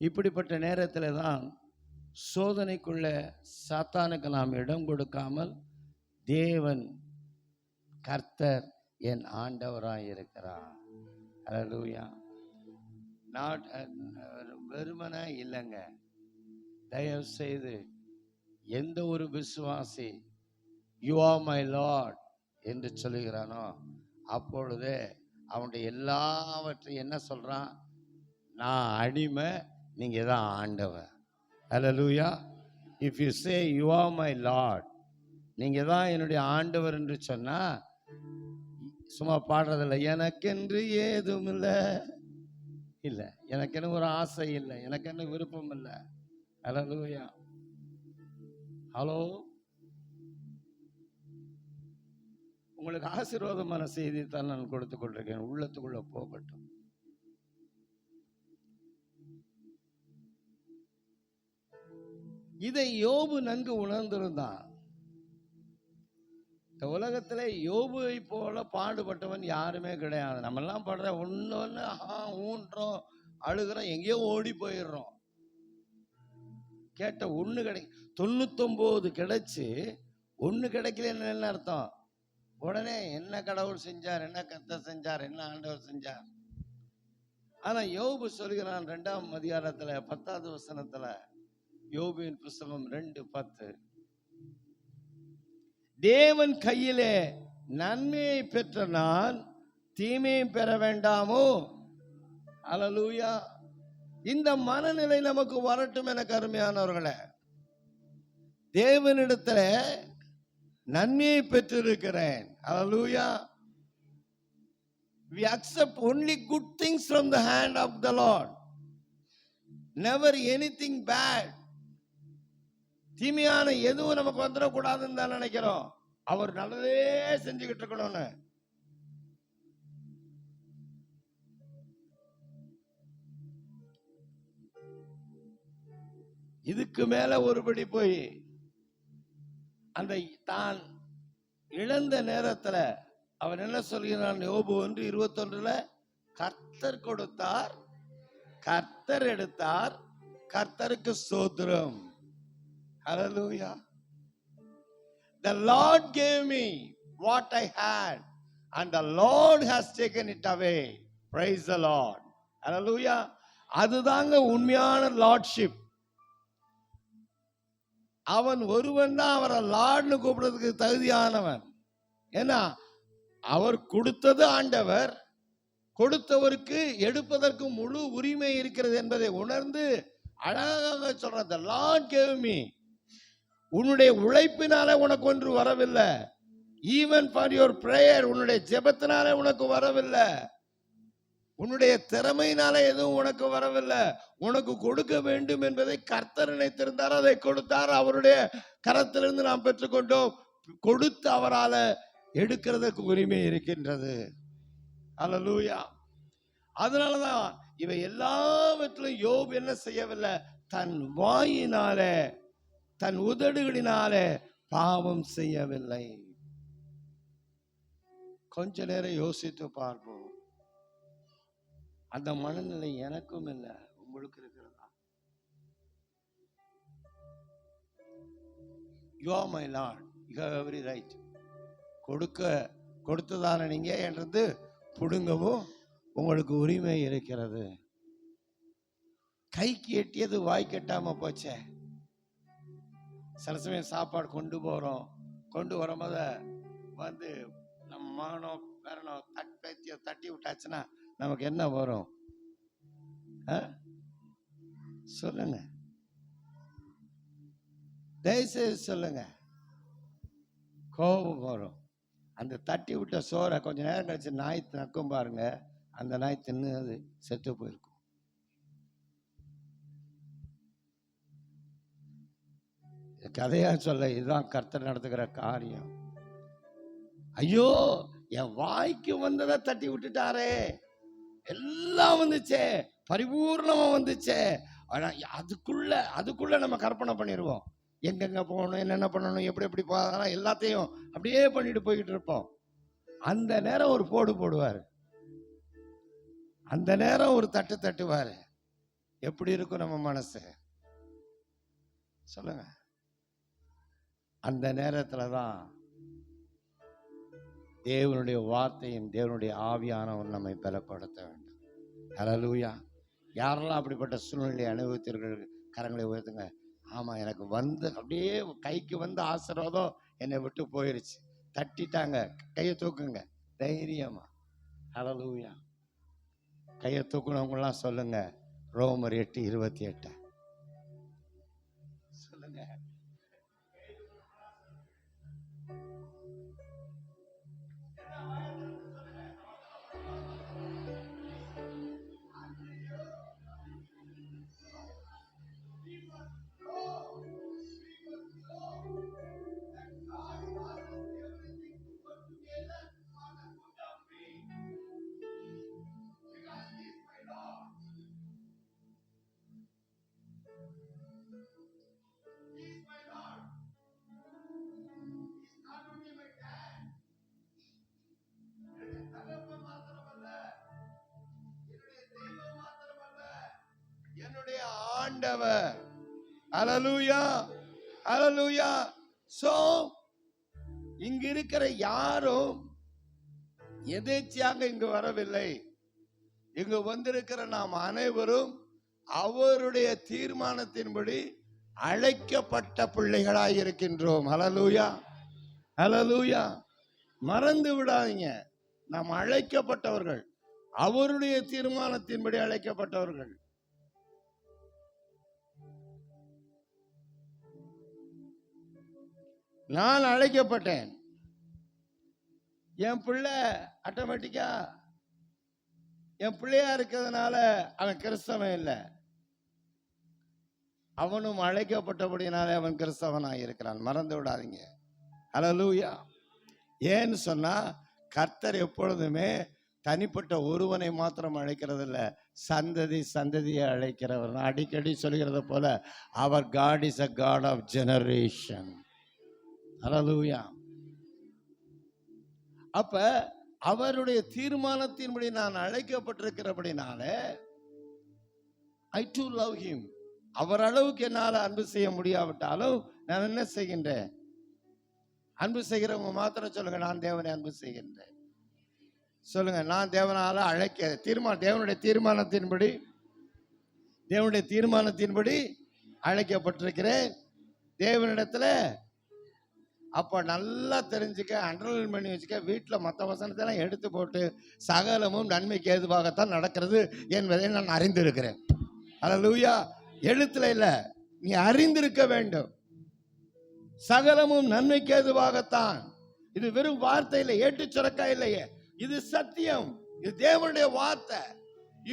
இப்படிப்பட்ட நேரத்தில் தான் சோதனைக்குள்ள சாத்தானுக்கு நாம் இடம் கொடுக்காமல், தேவன் கர்த்தர் என் ஆண்டவராய் இருக்கிறார். அல்லேலூயா. நாட் வெறுமனே இல்லைங்க. தயவு செய்து எந்த ஒரு விசுவாசி யூ ஆர் மை லார்ட் என்று சொல்லுகிறானோ அப்பொழுது அவனுடைய எல்லாவற்றையும் என்ன சொல்றான்? நான் அடிமை, நீங்க தான் ஆண்டவர். Hallelujah. If you say you are my lord, நீங்க தான் என்னுடைய ஆண்டவர் என்று சொன்னா, சும்மா பாடுறதில்ல, எனக்கென்று ஏதும் இல்லை, இல்லை எனக்கென்னு ஒரு ஆசை இல்லை, எனக்கென்னு விருப்பம் இல்லை. அல்லேலூயா. ஹலோ, உங்களுக்கு ஆசீர்வாதமான செய்தி தான் நான் கொடுத்து கொண்டிருக்கேன். உள்ளத்துக்குள்ள போகட்டும். இதை யோபு நன்கு உணர்ந்திருந்தான். இந்த உலகத்துல யோபுவை போல பாடுபட்டவன் யாருமே கிடையாது. நம்ம எல்லாம் படுற ஒண்ணு ஊன்றோம், அழுகிறோம், எங்கேயோ ஓடி போயிடுறோம். கேட்ட ஒண்ணு 99 கிடைச்சு ஒண்ணு கிடைக்கலன்னு என்ன அர்த்தம்? உடனே என்ன கடவுள் செஞ்சார், என்ன கர்த்தர் செஞ்சார், என்ன ஆண்டவர் செஞ்சார். ஆனா யோபு சொல்கிறான் 2ஆம் அதிகாரத்துல 10வது வசனத்துல, யோபுவின் புஸ்தகம் 2:10, தேவன் கையிலே நன்மையை பெற்ற நான் தீமையை பெற வேண்டாமோ? அல்லேலூயா. இந்த மனநிலை நமக்கு வரட்டும் எனக்கு அருமையானவர்களே. தேவனிடத்துல நன்மையை பெற்றிருக்கிறேன். அல்லேலூயா. We accept only good things from the hand of the Lord. Never anything bad. தீமையான எதுவும் நமக்கு வந்துடக்கூடாதுன்னு தான் நினைக்கிறோம். அவர் நல்லதே செஞ்சுக்கிட்டு இருக்கணும்னு. இதுக்கு மேல ஒருபடி போய் அந்த தான் இழந்த நேரத்துல அவன் என்ன சொல்கிறான்? யோபு 1:21, கர்த்தர் கொடுத்தார், கர்த்தர் எடுத்தார், கர்த்தருக்கு ஸ்தோத்திரம். Hallelujah. The Lord gave me what I had and the Lord has taken it away. Praise the Lord. Hallelujah. அதுதாங்க உண்மையான லார்ட்ஷிப். அவன் ஒருவன் தான் அவரை லார்ட்னு கூப்பிடுறதுக்கு தகுதியானவன். ஏன்னா அவர் கொடுத்தது ஆண்டவர், கொடுத்தவருக்கு எடுப்பதற்கு முழு உரிமை இருக்கிறது என்பதை உணர்ந்து அழகாக சொல்ற, the Lord gave me. உன்னுடைய உழைப்பினால உனக்கு ஒன்று வரவில்லை. ஈவன் ஃபார் யுவர் பிரேயர், உன்னுடைய ஜெபத்தினால உனக்கு வரவில்லை. உன்னுடைய திறமையினால எதுவும் உனக்கு வரவில்லை. உனக்கு கொடுக்க வேண்டும் என்பதை கர்த்தர் நினைத்திருந்தார், அதை கொடுத்தார். அவருடைய கரத்திலிருந்து நாம் பெற்றுக்கொண்டோம். கொடுத்து அவரால எடுக்கிறதுக்கு உரிமை இருக்கின்றது. அல்லேலூயா. அதனாலதான் இவை எல்லாவற்றிலும் யோபு என்ன செய்யவில்லை? தன் வாயினாலே தன் உதடுகளினாலே பாவம் செய்யவில்லை. கொஞ்ச நேரம் யோசித்து பார்ப்போம். அந்த மனநிலை எனக்கும் இல்லை, உங்களுக்கு இருக்கிறதா? You are my Lord, you have every right. கொடுத்ததான நீங்க என்றது புடுங்கவும் உங்களுக்கு உரிமை இருக்கிறது. கைக்கு எட்டியது வாய் கட்டாம போச்சே. சில சமயம் சாப்பாடு கொண்டு போறோம், கொண்டு வரும்போது வந்து நம்ம மகனோ பேரனோ தட்டி விட்டாச்சுன்னா நமக்கு என்ன வரும்? சொல்லுங்க, தயவுசெய்து சொல்லுங்க. கோபம் வரும். அந்த தட்டி விட்ட சோறை கொஞ்ச நேரம் கழிச்சு நாய் நக்கும் பாருங்க, அந்த நாய் தின்னு அது செத்து போயிருக்கும். கதையா சொல்ல, இதுதான் கர்த்தர் நடத்துகிற காரியம். ஐயோ, என் வாய்க்கு வந்ததை தட்டி விட்டுட்டாரே, எல்லாம் வந்துச்சே, பரிபூர்ணமா வந்துச்சே. ஆனா அதுக்குள்ள நம்ம கற்பனை பண்ணிடுவோம். எங்கெங்க போகணும், என்னென்ன பண்ணணும், எப்படி போகணும், எல்லாத்தையும் அப்படியே பண்ணிட்டு போய்கிட்டு இருப்போம். அந்த நேரம் ஒரு போடுவார், அந்த நேரம் ஒரு தட்டுவார். எப்படி இருக்கும் நம்ம மனசு? சொல்லுங்க. அந்த நேரத்துலதான் தேவனுடைய வார்த்தையும் தேவனுடைய ஆவியானவர் நம்மை பலப்படுத்த வேண்டும். ஹல்லேலூயா. யாரெல்லாம் அப்படிப்பட்ட சூழ்நிலையை அனுபவித்தீர்கள்? கரங்களை உயர்த்துங்க. ஆமா, எனக்கு வந்து அப்படியே கைக்கு வந்து ஆசீர்வாதம் என்னை விட்டு போயிருச்சு. தட்டிட்டாங்க. கையை தூக்குங்க தைரியமா. ஹல்லேலூயா. கையை தூக்குனவங்கலாம் சொல்லுங்க, ரோமர் 8:28 சொல்லுங்க. என்னுடைய ஆண்டவர். ஹல்லேலூயா, ஹல்லேலூயா. சோ இங்க இருக்கிற யாரும் எதேச்சையாக இங்கு வரவில்லை. இங்கு வந்திருக்கிற நாம் அனைவரும் அவருடைய தீர்மானத்தின்படி அழைக்கப்பட்ட பிள்ளைகளாய் இருக்கின்றோம். ஹல்லேலூயா, ஹல்லேலூயா. மறந்து விடாதீங்க, நாம் அழைக்கப்பட்டவர்கள், அவருடைய தீர்மானத்தின்படி அழைக்கப்பட்டவர்கள். நான் அழைக்கப்பட்டேன். என் பிள்ளை ஆட்டோமேட்டிக்கா என் பிள்ளையா இருக்கிறதுனால அவன் கிறிஸ்தவன் இல்லை. அவனும் அழைக்கப்பட்டபடினாலே அவன் கிறிஸ்தவனாக இருக்கிறான். மறந்து விடாதீங்க. ஹல்லேலூயா. ஏன்னு சொன்னா, கர்த்தர் எப்பொழுதுமே தனிப்பட்ட ஒருவனை மாத்திரம் அழைக்கிறது இல்லை, சந்ததியை அழைக்கிறவர். நான் அடிக்கடி சொல்கிறத போல, அவர் God is a God of generation. Hallelujah. அப்ப அவருடைய தீர்மானத்தின்படி நான் அழைக்கப்பட்டிருக்கிறபடினால I too love him. அவர் அளவுக்கு என்னால் அன்பு செய்ய முடியாவிட்டாலும் நான் என்ன செய்கின்றேன்? அன்பு செய்கிறவங்க மாத்திரம் சொல்லுங்க, நான் தேவனை அன்பு செய்கின்றேன். சொல்லுங்க, நான் தேவனால தேவனுடைய தீர்மானத்தின்படி அழைக்கப்பட்டிருக்கிறேன் தேவனிடத்துல. அப்போ நல்லா தெரிஞ்சுக்க, அண்டர்லைன் பண்ணி வச்சுக்க. வீட்டில் மற்ற வசனத்தெல்லாம் எடுத்து போட்டு, சகலமும் நன்மைக்கு ஏதுவாகத்தான் நடக்கிறது என்பதை நான் அறிந்திருக்கிறேன். ஹல்லேலூயா. எழுத்துல இல்லை, நீ அறிந்திருக்க வேண்டும். சகலமும் நன்மைக்கு ஏதுவாகத்தான். இது வெறும் வார்த்தை இல்லை, ஏட்டு சுரக்கா இல்லையே, இது சத்தியம், இது தேவனுடைய வார்த்தை.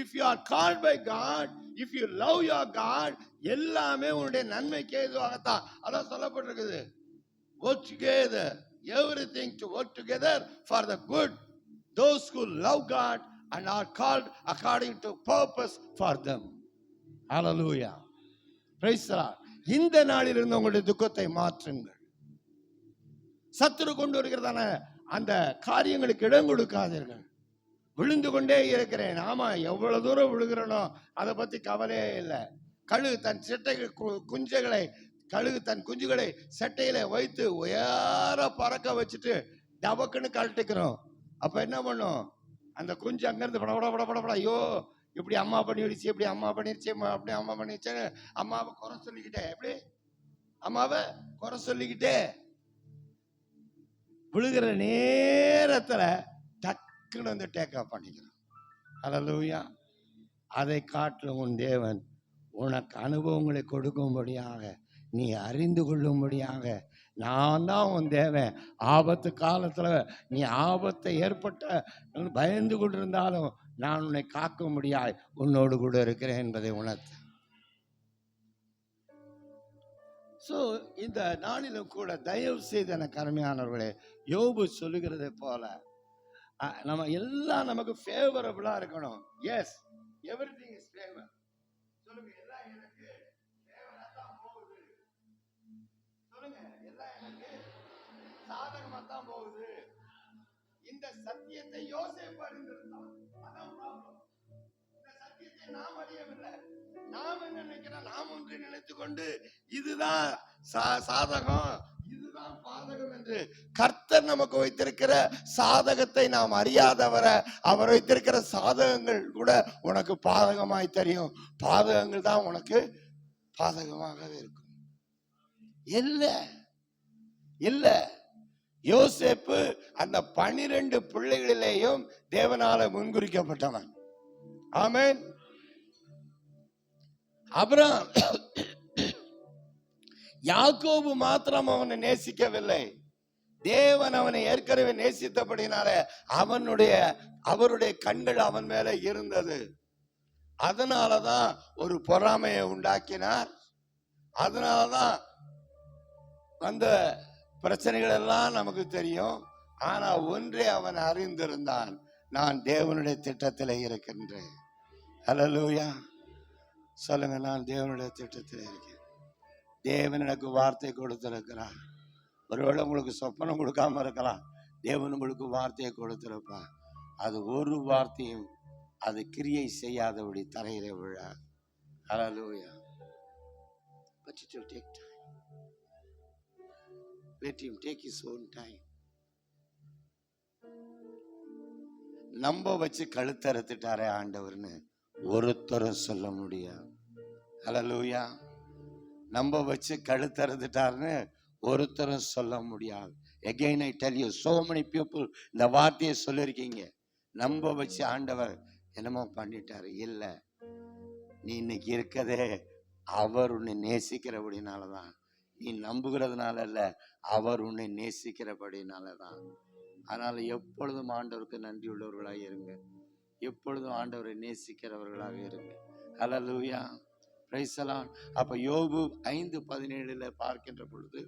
If you are called by God, if you love your God, எல்லாமே உன்னுடைய நன்மைக்கு ஏதுவாகத்தான். அதான் சொல்லப்பட்டிருக்குது. Work together, everything to work together for the good, those who love God and are called according to purpose for them. Hallelujah. Praise the Lord. இந்த நாளிலிருந்து உங்களுடைய துக்கத்தை மாற்றுங்கள். சத்துரு கொண்டு வருகிறதான அந்த காரியங்களுக்கு இடம் கொடுக்காதீர்கள். விழுந்து கொண்டே இருக்கிறேன், ஆமா எவ்வளவு தூரம் விழுகிறனோ அதை பத்தி கவலையே இல்லை. கழுகு தன் குஞ்சுகளை சட்டையில வைத்து உயர பறக்க வச்சுட்டு டபக்குன்னு கழட்டிக்கிறோம். அப்ப என்ன பண்ணும், அந்த குஞ்சு அங்கிருந்து படப்பட ஐயோ இப்படி அம்மா பண்ணிடுச்சு, இப்படி அம்மா பண்ணிருச்சு, அப்படி அம்மா பண்ணிடுச்சு, அம்மாவை குறை சொல்லிக்கிட்டே, எப்படி அம்மாவை குறை சொல்லிக்கிட்டே விழுகிற நேரத்துல டக்குன்னு வந்து டேக்கப் பண்ணிக்கிறோம். ஹல்லேலூயா. அதை காட்டிலும் உன் தேவன் உனக்கு அனுபவங்களை கொடுக்கும்படியாக, நீ அறிந்து கொள்ளும்படியாக, நான் தான் உன் தேவன். ஆபத்து காலத்துல நீ ஆபத்தை ஏற்பட்ட பயந்து கொண்டிருந்தாலும் நான் உன்னை காக்க முடியாது, உன்னோடு கூட இருக்கிறேன் என்பதை உணர்த்த. இந்த நாளிலும் கூட தயவு செய்து எனக்கு அருமையானவர்களே, யோபு சொல்லுகிறதை போல நம்ம எல்லாம் நமக்கு ஃபேவரபிளா இருக்கணும். Yes, everything is favour. சொல்லுங்க, எல்லாம் எனக்கு ஃபேவரா தான் போகுது. சொல்லுங்க, எல்லாம் எனக்கு சாதகமா தான் போகுது. இந்த சத்தியத்தை யோசேப்பு அறிந்திருந்தான். அதான் ப்ராப்ளம். இந்த சத்தியத்தை நாம் அறியவில்லை. நாம் என்ன நினைக்கிறோம், நாம் ஒன்று நினைத்துக் கொண்டு இதுதான் சாதகம், இதுதான் பாதகம் என்று கர்த்தர் நமக்கு வைத்திருக்கிற சாதகத்தை நாம் அறியாதவரை, அவர் வைத்திருக்கிற சாதகங்கள் கூட உனக்கு பாதகமாய் தெரியும். பாதகங்கள் தான் உனக்கு பாதகமாகவே இருக்கும். இல்ல யோசேப்பு அந்த 12 பிள்ளைகளிலேயும் தேவனால முன்குறிக்கப்பட்டவன். ஆமென். அபிரகாம், யாக்கோபு மாத்திரம் அவனை நேசிக்கவில்லை. தேவன் அவனை ஏற்கனவே நேசித்தபடினால அவருடைய கண்கள் அவன் மேல இருந்தது. அதனாலதான் ஒரு பொறாமையை உண்டாக்கினார். அதனாலதான் அந்த பிரச்சனைகள் எல்லாம் நமக்கு தெரியும். ஆனா ஒன்றே அவன் அறிந்திருந்தான், நான் தேவனுடைய திட்டத்தில் இருக்கின்றேன். ஹல்லேலூயா. சொல்லுங்க, நான் தேவனுடைய திட்டத்தில் இருக்கேன். தேவன் எனக்கு வார்த்தை கொடுத்திருக்கிறார். ஒருவேளை உங்களுக்கு சொப்பனம் கொடுக்காம இருக்கலாம், தேவன் உங்களுக்கு வார்த்தையை கொடுத்திருப்பார். அது ஒரு வார்த்தையும் அது கிரியை செய்யாதபடி தரையிலே விழாது. ஹல்லேலூயா. But it will take time. Let him take his own time. நம்ப வச்சு கழுத்தறுத்துட்டாரே ஆண்டவர்னு ஒருத்தரும் சொல்ல முடியாது. ஹல்லேலூயா. நம்ப வச்சு கழுத்தறுத்துட்டாருன்னு ஒருத்தரும் சொல்ல முடியாது. Again I tell you, so many people இந்த வார்த்தையை சொல்லிருக்கீங்க, நம்ப வச்சு ஆண்டவர் என்னமோ பண்ணிட்டாரு. இல்ல, நீ இன்னைக்கு இருக்கதே அவர் உன்னை நேசிக்கிறபடினாலதான். நீ நம்புகிறதுனால இல்ல, அவர் உன்னை நேசிக்கிறபடினாலதான். அதனால எப்பொழுதும் ஆண்டவருக்கு நன்றி உள்ளவர்களாக இருங்க. எப்பொழுதும் ஆண்டவரை நேசிக்கிறவர்களாக இருங்க. ஹல்லேலூயா. Praise the lord. அப்ப யோபு 5:17 பார்க்கின்ற பொழுது,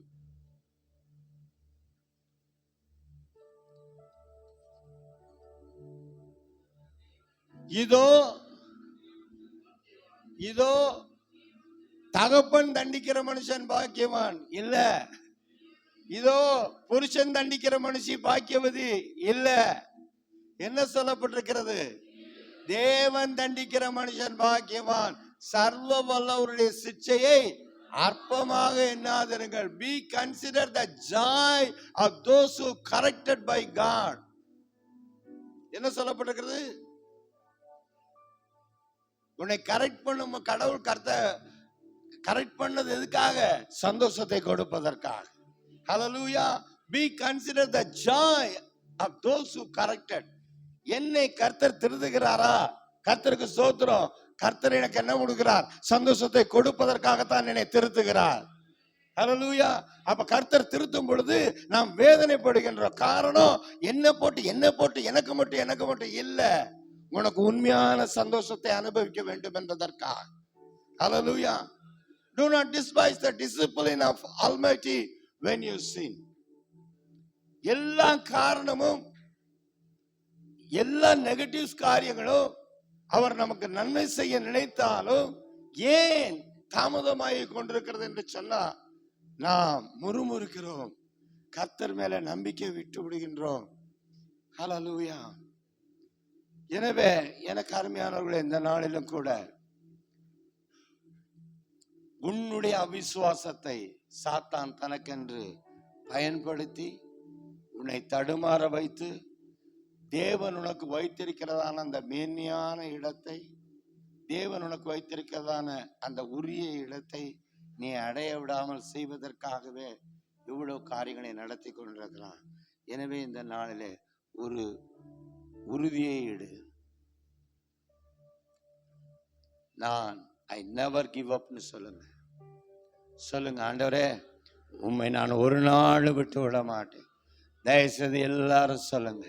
இதோ தகப்பன் தண்டிக்கிற மனுஷன் பாக்கியவான் இல்ல, இதோ புருஷன் தண்டிக்கிற மனுஷி பாக்கியவதி இல்ல. என்ன சொல்லப்பட்டிருக்கிறது? தேவன் தண்டிக்கிற மனுஷன் பாக்கியவான், சர்வ வல்லவருடைய சிட்சையை அற்பமாக எண்ணாதிருங்கள். Be consider the joy of those who corrected by God. என்ன சொல்லப்பட்டிருக்கிறது? உன்னை கரெக்ட் பண்ணும் கடவுள் கரெக்ட் பண்ணது எதுக்காக? சந்தோஷத்தை கொடுப்பதற்காக. Hallelujah. Be consider the joy of those who corrected. என்னை கர்த்தர் திருத்துகிறாரா? கர்த்தருக்கு ஸ்தோத்திரம். கர்த்தர் எனக்கு என்ன கொடுக்கிறார்? சந்தோஷத்தை கொடுப்பதற்காகத்தான் என்னை திருத்துகிறார். ஹல்லேலூயா. அப்ப கர்த்தர் திருத்தும் பொழுது நாம் வேதனைப்படுகின்ற காரணம் என்ன போட்டு எனக்கு மட்டும் இல்ல, உனக்கு உண்மையான சந்தோஷத்தை அனுபவிக்க வேண்டும் என்பதற்காக. ஹல்லேலூயா. Do not despise the discipline of Almighty when you sin. எல்லா காரணமும், எல்லா நெகட்டிவ் காரியங்களும் அவர் நமக்கு நன்மை செய்ய நினைத்தாலும் ஏன் தாமதமாகி கொண்டிருக்கிறது என்று சொன்னா நாம் முறுமுறுக்கிறோம், கர்த்தர் மேல நம்பிக்கை விட்டு விடுகின்றோம். ஹல்லேலூயா. எனவே எனக்கு அருமையானவர்களே, இந்த நாளிலும் கூட உன்னுடைய அவிசுவாசத்தை சாத்தான் தனக்கென்று பயன்படுத்தி உன்னை தடுமாற வைத்து தேவன் உனக்கு வைத்திருக்கிறதான அந்த மேன்மையான இடத்தை, தேவன் உனக்கு வைத்திருக்கிறதான அந்த உரிய இடத்தை நீ அடைய விடாமல் செய்வதற்காகவே இவ்வளவு காரியங்களை நடத்தி கொண்டிருக்கிறான். எனவே இந்த நாளிலே ஒரு உறுதியை இடு. நான் ஐ நெவர் கிவ் அப்னு சொல்லுங்க. ஆண்டவரே, உம்மை நான் ஒரு நாள் விட்டு விட மாட்டேன். தயவுசெய்து எல்லாரும் சொல்லுங்க,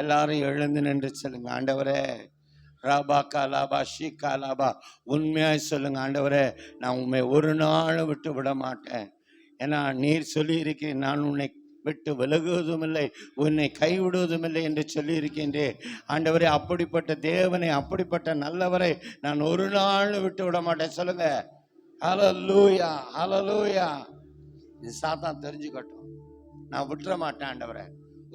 எல்லாரும் எழுந்து நின்று சொல்லுங்க, ஆண்டவரே ராபா காலாபா ஷீகா லாபா, உண்மையாய் சொல்லுங்க, ஆண்டவரே நான் உண்மை ஒரு நாள் விட்டு விட மாட்டேன். ஏன்னா நீர் சொல்லி இருக்கிறேன், நான் உன்னை விட்டு விலகுவதும் இல்லை, உன்னை கைவிடுவதும் இல்லை என்று சொல்லி இருக்கின்றேன். ஆண்டவரே, அப்படிப்பட்ட தேவனை, அப்படிப்பட்ட நல்லவரை நான் ஒரு நாள் விட்டு விட மாட்டேன். சொல்லுங்க, ஹல்லேலூயா, ஹல்லேலூயா. இது சாத்தான் தெரிஞ்சுக்கட்டும், நான் விட்டுற மாட்டேன் ஆண்டவரே.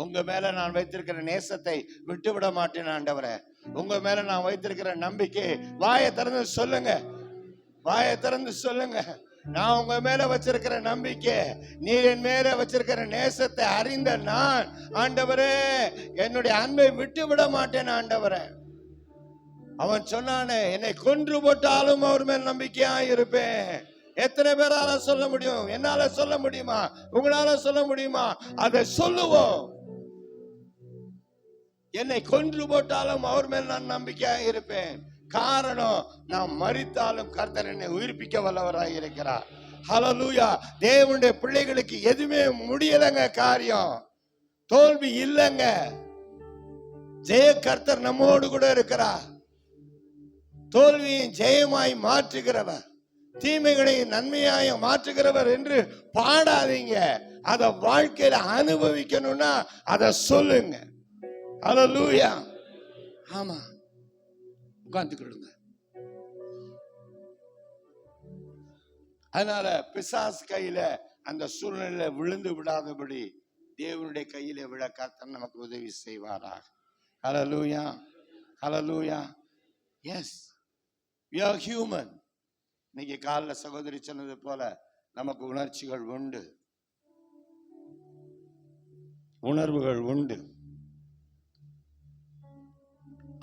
உங்க மேல நான் வைத்திருக்கிற நேசத்தை விட்டு விட மாட்டேன் ஆண்டவரே. உங்க மேல நான் வைத்திருக்கிற நம்பிக்கை, வாயை திறந்து சொல்லுங்க, வாயை திறந்து சொல்லுங்க. நான் உங்க மேல வச்சிருக்கிற நம்பிக்கை, நீர் என் மேல வச்சிருக்கிற நேசத்தை அறிந்த நான், ஆண்டவரே என்னுடைய அன்பை விட்டு விட மாட்டேன் ஆண்டவரே. அவன் சொன்னானே, என்னை கொன்று போட்டாலும் அவர் மேல் நம்பிக்கையா இருப்பேன். எத்தனை பேரால சொல்ல முடியும்? என்னால சொல்ல முடியுமா? உங்களால சொல்ல முடியுமா? அதை சொல்லுவோம். என்னை கொன்று போட்டாலும் அவர் மேல் நான் நம்பிக்கையா இருப்பேன். காரணம், நான் மரித்தாலும் கர்த்தர் என்னை உயிர்ப்பிக்க வல்லவராய் இருக்கிறார். ஹல்லேலூயா. தேவனுடைய பிள்ளைகளுக்கு எதுவுமே முடியலங்க, காரியம் தோல்வி இல்லைங்க. ஜெய கர்த்தர் நம்மோடு கூட இருக்கிறார். தோல்வியை ஜெயமாய் மாற்றுகிறவர், தீமைகளை நன்மையாய் மாற்றுகிறவர் என்று பாடாதீங்க. அத வாழ்க்கையில அனுபவிக்கணும்னா அத சொல்லுங்க. ஹல்லேலூயா. ஆமா, உட்கார்ந்துக்கிடுங்க. அதனால பிசாசு கையில அந்த சூழ்நிலையில விழுந்து விடாதபடி தேவனுடைய கையில விழ கர்த்தர் நமக்கு உதவி செய்வாராக. Hallelujah, hallelujah. Yes, we are human. இன்னைக்கு காலைல சகோதரி சொன்னது போல நமக்கு உணர்ச்சிகள் உண்டு, உணர்வுகள் உண்டு.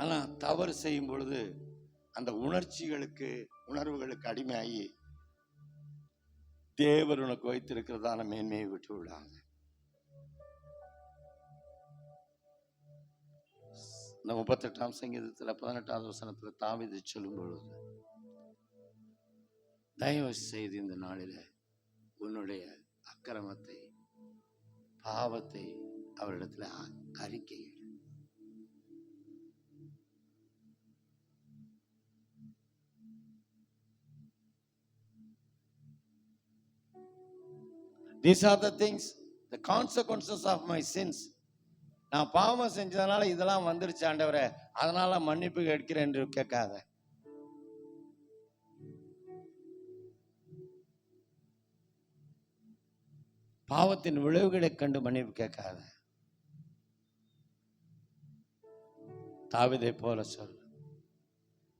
ஆனா தவறு செய்யும் பொழுது அந்த உணர்ச்சிகளுக்கு, உணர்வுகளுக்கு அடிமையாகி தேவர் உனக்கு வைத்திருக்கிறதான மேன்மையை விட்டு விடாங்க. இந்த 38ஆம் சங்கீதத்துல 18வது வசனத்துல தாவீது சொல்லும் பொழுது, தயவு செய்து இந்த நாளில உன்னுடைய அக்கிரமத்தை, பாவத்தை அவரிடத்துல அறிக்கையிடு. These are the things, the consequences of my sins. நான் பாவம் செஞ்சதுனால இதெல்லாம் வந்துருச்சு ஆண்டவரே, அதனால மன்னிப்பு கேட்கிறேன் என்று கேட்காத. பாவத்தின் விளைவுகளை கண்டு மன்னிப்பு கேட்காத. தாவீதை போல சொல்,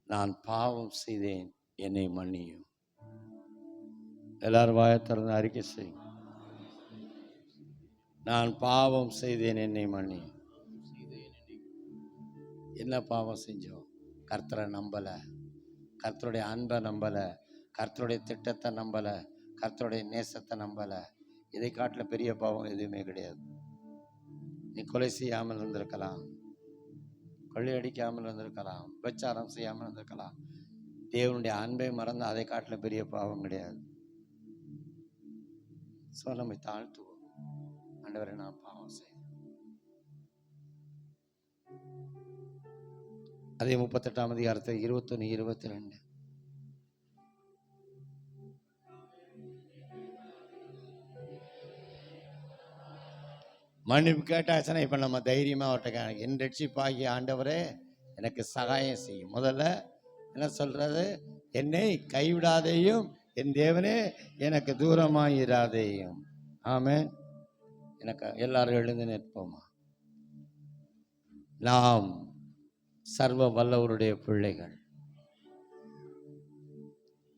நான் பாவம் செய்தேன், என்னை மன்னியும். எல்லாரும் வாயை திறந்து அறிக்கை செய்யும், நான் பாவம் செய்தேன், என்னை மன்னி. என்ன பாவம் செஞ்சோம்? கர்த்தரை நம்பல, கர்த்தருடைய அன்பை நம்பல, கர்த்தருடைய திட்டத்தை நம்பல, கர்த்தருடைய நேசத்தை நம்பல. இதை காட்டில பெரிய பாவம் எதுவுமே கிடையாது. நீ கொலை செய்யாமல் இருந்திருக்கலாம், கொள்ளையடிக்காமல் இருந்திருக்கலாம், விபச்சாரம் செய்யாமல் இருந்திருக்கலாம். தேவனுடைய அன்பை மறந்து அதை காட்டில பெரிய பாவம் கிடையாது. நம்மை தாழ்த்துவோம். ஆண்டவரே, நான் பாவம் செய்தேன். அதே 38ஆம் அதிகாரத்தில் 21, 22 மன்னிப்பு கேட்டாச்சுன்னா இப்ப நம்ம தைரியமா அவர்கிட்ட, என் ரட்சிப்பாகிய ஆண்டவரே எனக்கு சகாயம் செய்யும். முதல்ல என்ன சொல்றது? என்னை கைவிடாதேயும், என் தேவனே எனக்கு தூரமாயிராதேயும். ஆமென். எனக்கு எல்லாரும் எழுந்து நிற்போமா? நாம் சர்வ வல்லவருடைய பிள்ளைகள்.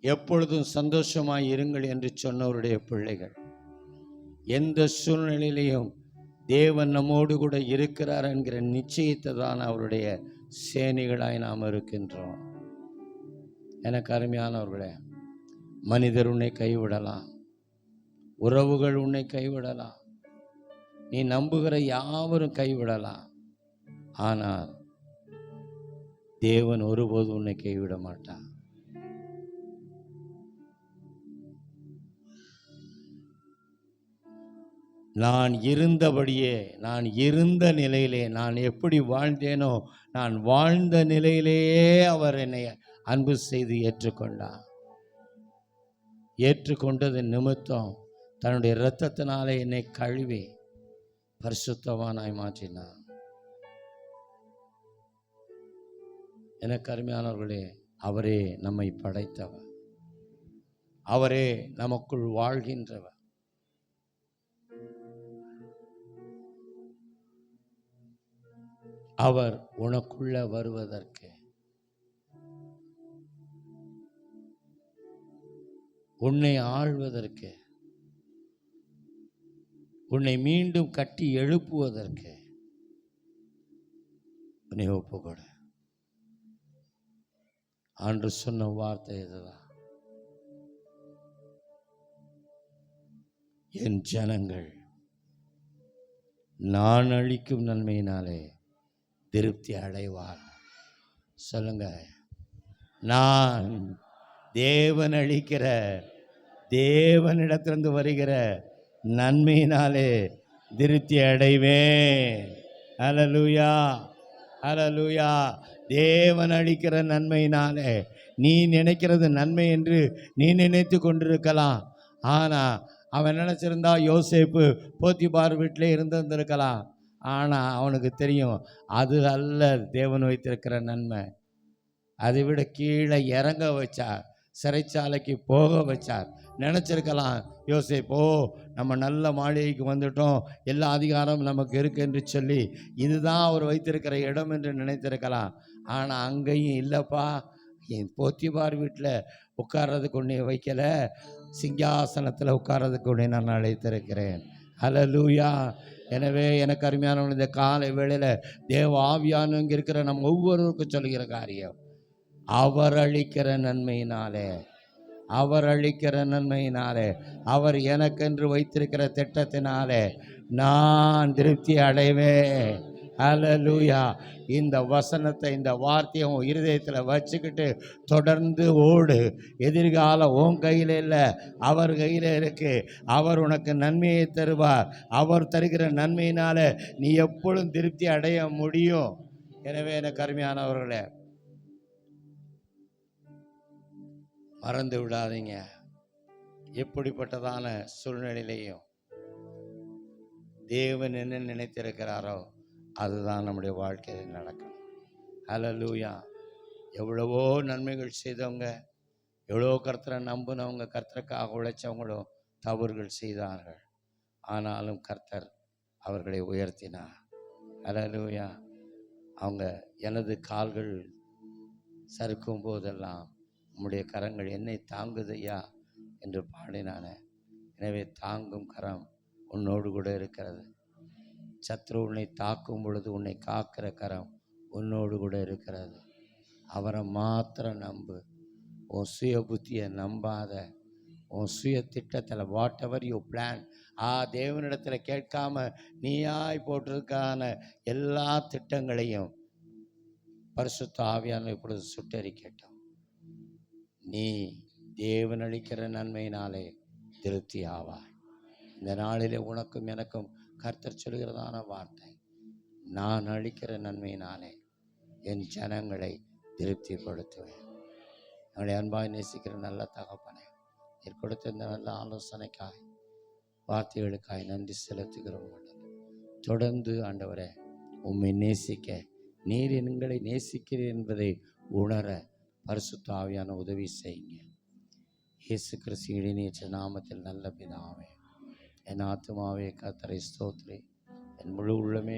எப்பொழுதும் சந்தோஷமாய் இருங்கள் என்று சொன்னவருடைய பிள்ளைகள். எந்த சூழ்நிலையிலையும் தேவன் நம்மோடு கூட இருக்கிறார் என்கிற நிச்சயத்தை தான் அவருடைய சேனைகளாய் நாம் இருக்கின்றோம். எனக்கு அருமையானவர்களே, மனிதர் உன்னை கைவிடலாம், உறவுகள் உன்னை கைவிடலாம், நீ நம்புகிற யாவரும் கைவிடலாம். ஆனால் தேவன் ஒருபோதும் உன்னை கைவிட மாட்டான். நான் இருந்தபடியே, நான் இருந்த நிலையிலே, நான் எப்படி வாழ்ந்தேனோ நான் வாழ்ந்த நிலையிலேயே அவர் என்னை அன்பு செய்து ஏற்றுக்கொண்டார். ஏற்றுக்கொண்டது நிமித்தம் தன்னுடைய இரத்தத்தினாலே என்னை கழுவி பரிசுத்தவானாய் மாற்றினார். எனக்கு அருமையானவர்களே, அவரே நம்மை படைத்தவர், அவரே நமக்குள் வாழ்கின்றவர். அவர் உனக்குள்ள வருவதற்கு, உன்னை ஆள்வதற்கு, உன்னை மீண்டும் கட்டி எழுப்புவதற்கு உன்னை ஒப்புக்கொடு. ஆண்டு சொன்ன வார்த்தை இதுதான், என் ஜனங்கள் நான் அளிக்கும் நன்மையினாலே திருப்தி அடைவார். சொல்லுங்க, நான் தேவன் அளிக்கிற, தேவனிடத்திலிருந்து வருகிற நன்மையினாலே திருப்தி அடைவேன். ஹல்லேலூயா, ஹல்லேலூயா. தேவன் அளிக்கிற நன்மையினாலே, நீ நினைக்கிறது நன்மை என்று நீ நினைத்து கொண்டிருக்கலாம். ஆனால் அவன் நினச்சிருந்தா யோசேப்பு போத்திபார் வீட்டிலே இருந்திருக்கலாம். ஆனால் அவனுக்கு தெரியும் அது அல்ல தேவன் வைத்திருக்கிற நன்மை. அதை விட கீழே இறங்க வச்சார், சிறைச்சாலைக்கு போக வச்சார். நினச்சிருக்கலாம் யோசேப்பு, நம்ம நல்ல மாளிகைக்கு வந்துட்டோம், எல்லா அதிகாரம் நமக்கு இருக்கு என்று சொல்லி இதுதான் அவர் வைத்திருக்கிற இடம் என்று நினைத்திருக்கலாம். ஆனால் அங்கேயும் இல்லைப்பா, என் போத்திபார் வீட்டில் உட்கார்றதுக்கு உன்னை வைக்கல, சிங்காசனத்தில் உட்கார்றதுக்கு உன்னை நான் அழைத்திருக்கிறேன். ஹல்லேலூயா. எனவே எனக்கு அருமையான இந்த காலை வேளையில் தேவ ஆவியான இங்கே இருக்கிற நம்ம ஒவ்வொருவருக்கும் சொல்லுகிற காரியம், அவர் அளிக்கிற நன்மையினாலே, அவர் அளிக்கிற நன்மையினாலே, அவர் எனக்கென்று வைத்திருக்கிற திட்டத்தினாலே நான் திருப்தி அடைவேன். ஹல்லேலூயா. இந்த வசனத்தை, இந்த வார்த்தையை உன் இருதயத்தில் வச்சுக்கிட்டு தொடர்ந்து ஓடு. எதிர்காலம் உன் கையில் இல்லை, அவர் கையில் இருக்கு. அவர் உனக்கு நன்மையை தருவார். அவர் தருகிற நன்மையினால நீ எப்பொழுதும் திருப்தி அடைய முடியும். எனவே எனக்கு அருமையானவர்களே, மறந்து விடாதீங்க, எப்படிப்பட்டதான சூழ்நிலையிலையும் தேவன் என்ன நினைத்திருக்கிறாரோ அதுதான் நம்முடைய வாழ்க்கையில் நடக்கும். ஹல்லேலூயா. எவ்வளவோ நன்மைகள் செய்தவங்க, எவ்வளோ கர்த்தரை நம்பினவங்க, கர்த்தருக்காக உழைச்சவங்களும் தவறுகள் செய்தார்கள். ஆனாலும் கர்த்தர் அவர்களை உயர்த்தினார். ஹல்லேலூயா. அவங்க எனது கால்கள் சறுக்கும் போதெல்லாம் உம்முடைய கரங்கள் என்னை தாங்குதையா என்று பாடினான. எனவே தாங்கும் கரம் உன்னோடு கூட இருக்கிறது. சத்ரு உன்னை தாக்கும் பொழுது உன்னை காக்கிற கரம் உன்னோடு கூட இருக்கிறது. அவரை மாத்திரம் நம்பு. உன் சுய புத்தியை நம்பாத. உன் சுய திட்டத்தில் வாட் எவர் யூ பிளான், தேவனிடத்தில் கேட்காம நீயாய் போட்டிருக்கான எல்லா திட்டங்களையும் பரிசுத்த ஆவியானவர் இப்பொழுது சுட்டெரிக்கட்டும். நீ தேவன் அளிக்கிற நன்மையினாலே திருப்தி ஆவாய். இந்த நாளிலே உனக்கும் எனக்கும் கர்த்தர் சொல்கிறதான வார்த்தை, நான் அளிக்கிற நன்மையினாலே என் ஜனங்களை திருப்திப்படுத்துவேன். என்னுடைய அன்பாய் நேசிக்கிற நல்ல தகப்பனே, நீர் கொடுத்த இந்த நல்ல ஆலோசனைக்காய், வார்த்தைகளுக்காய் நன்றி செலுத்துகிறோம். தொடர்ந்து ஆண்டவரே உம்மை நேசிக்க, நீர் எங்களை நேசிக்கிறீர் என்பதை உணர பரிசுத்த ஆவியான உதவி செய்யுங்க. இயேசு கிறிஸ்து இடைநீச்ச நாமத்தில் நல்ல பிதாவே. என் ஆத்துமாவே கர்த்தரை ஸ்தோத்திரி, என் முழு உள்ளமே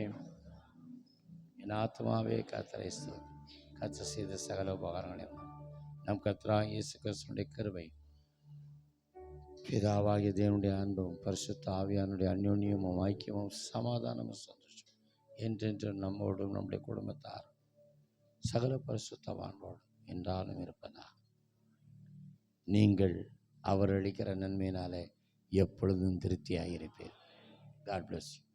என் ஆத்துமாவே கர்த்தரை ஸ்தோத்திரி. கர்த்தர் செய்த சகல உபகாரங்களையும் நம் கர்த்தராகிய இயேசு கிறிஸ்துவினுடைய கிருபை, பிதாவாகிய தேவனுடைய அன்பும் பரிசுத்த ஆவியானுடைய அந்யோன்யமும் ஐக்கியமும் சமாதானமும் சந்தோஷம் என்றென்றும் நம்மோடும் நம்முடைய குடும்பத்தார் சகல பரிசுத்தவான்களோடும் என்றாலும் இருப்பதா. நீங்கள் அவர் அளிக்கிற நன்மையினாலே எப்பொழுதும் திருப்தியாயிருப்பீர். God bless you.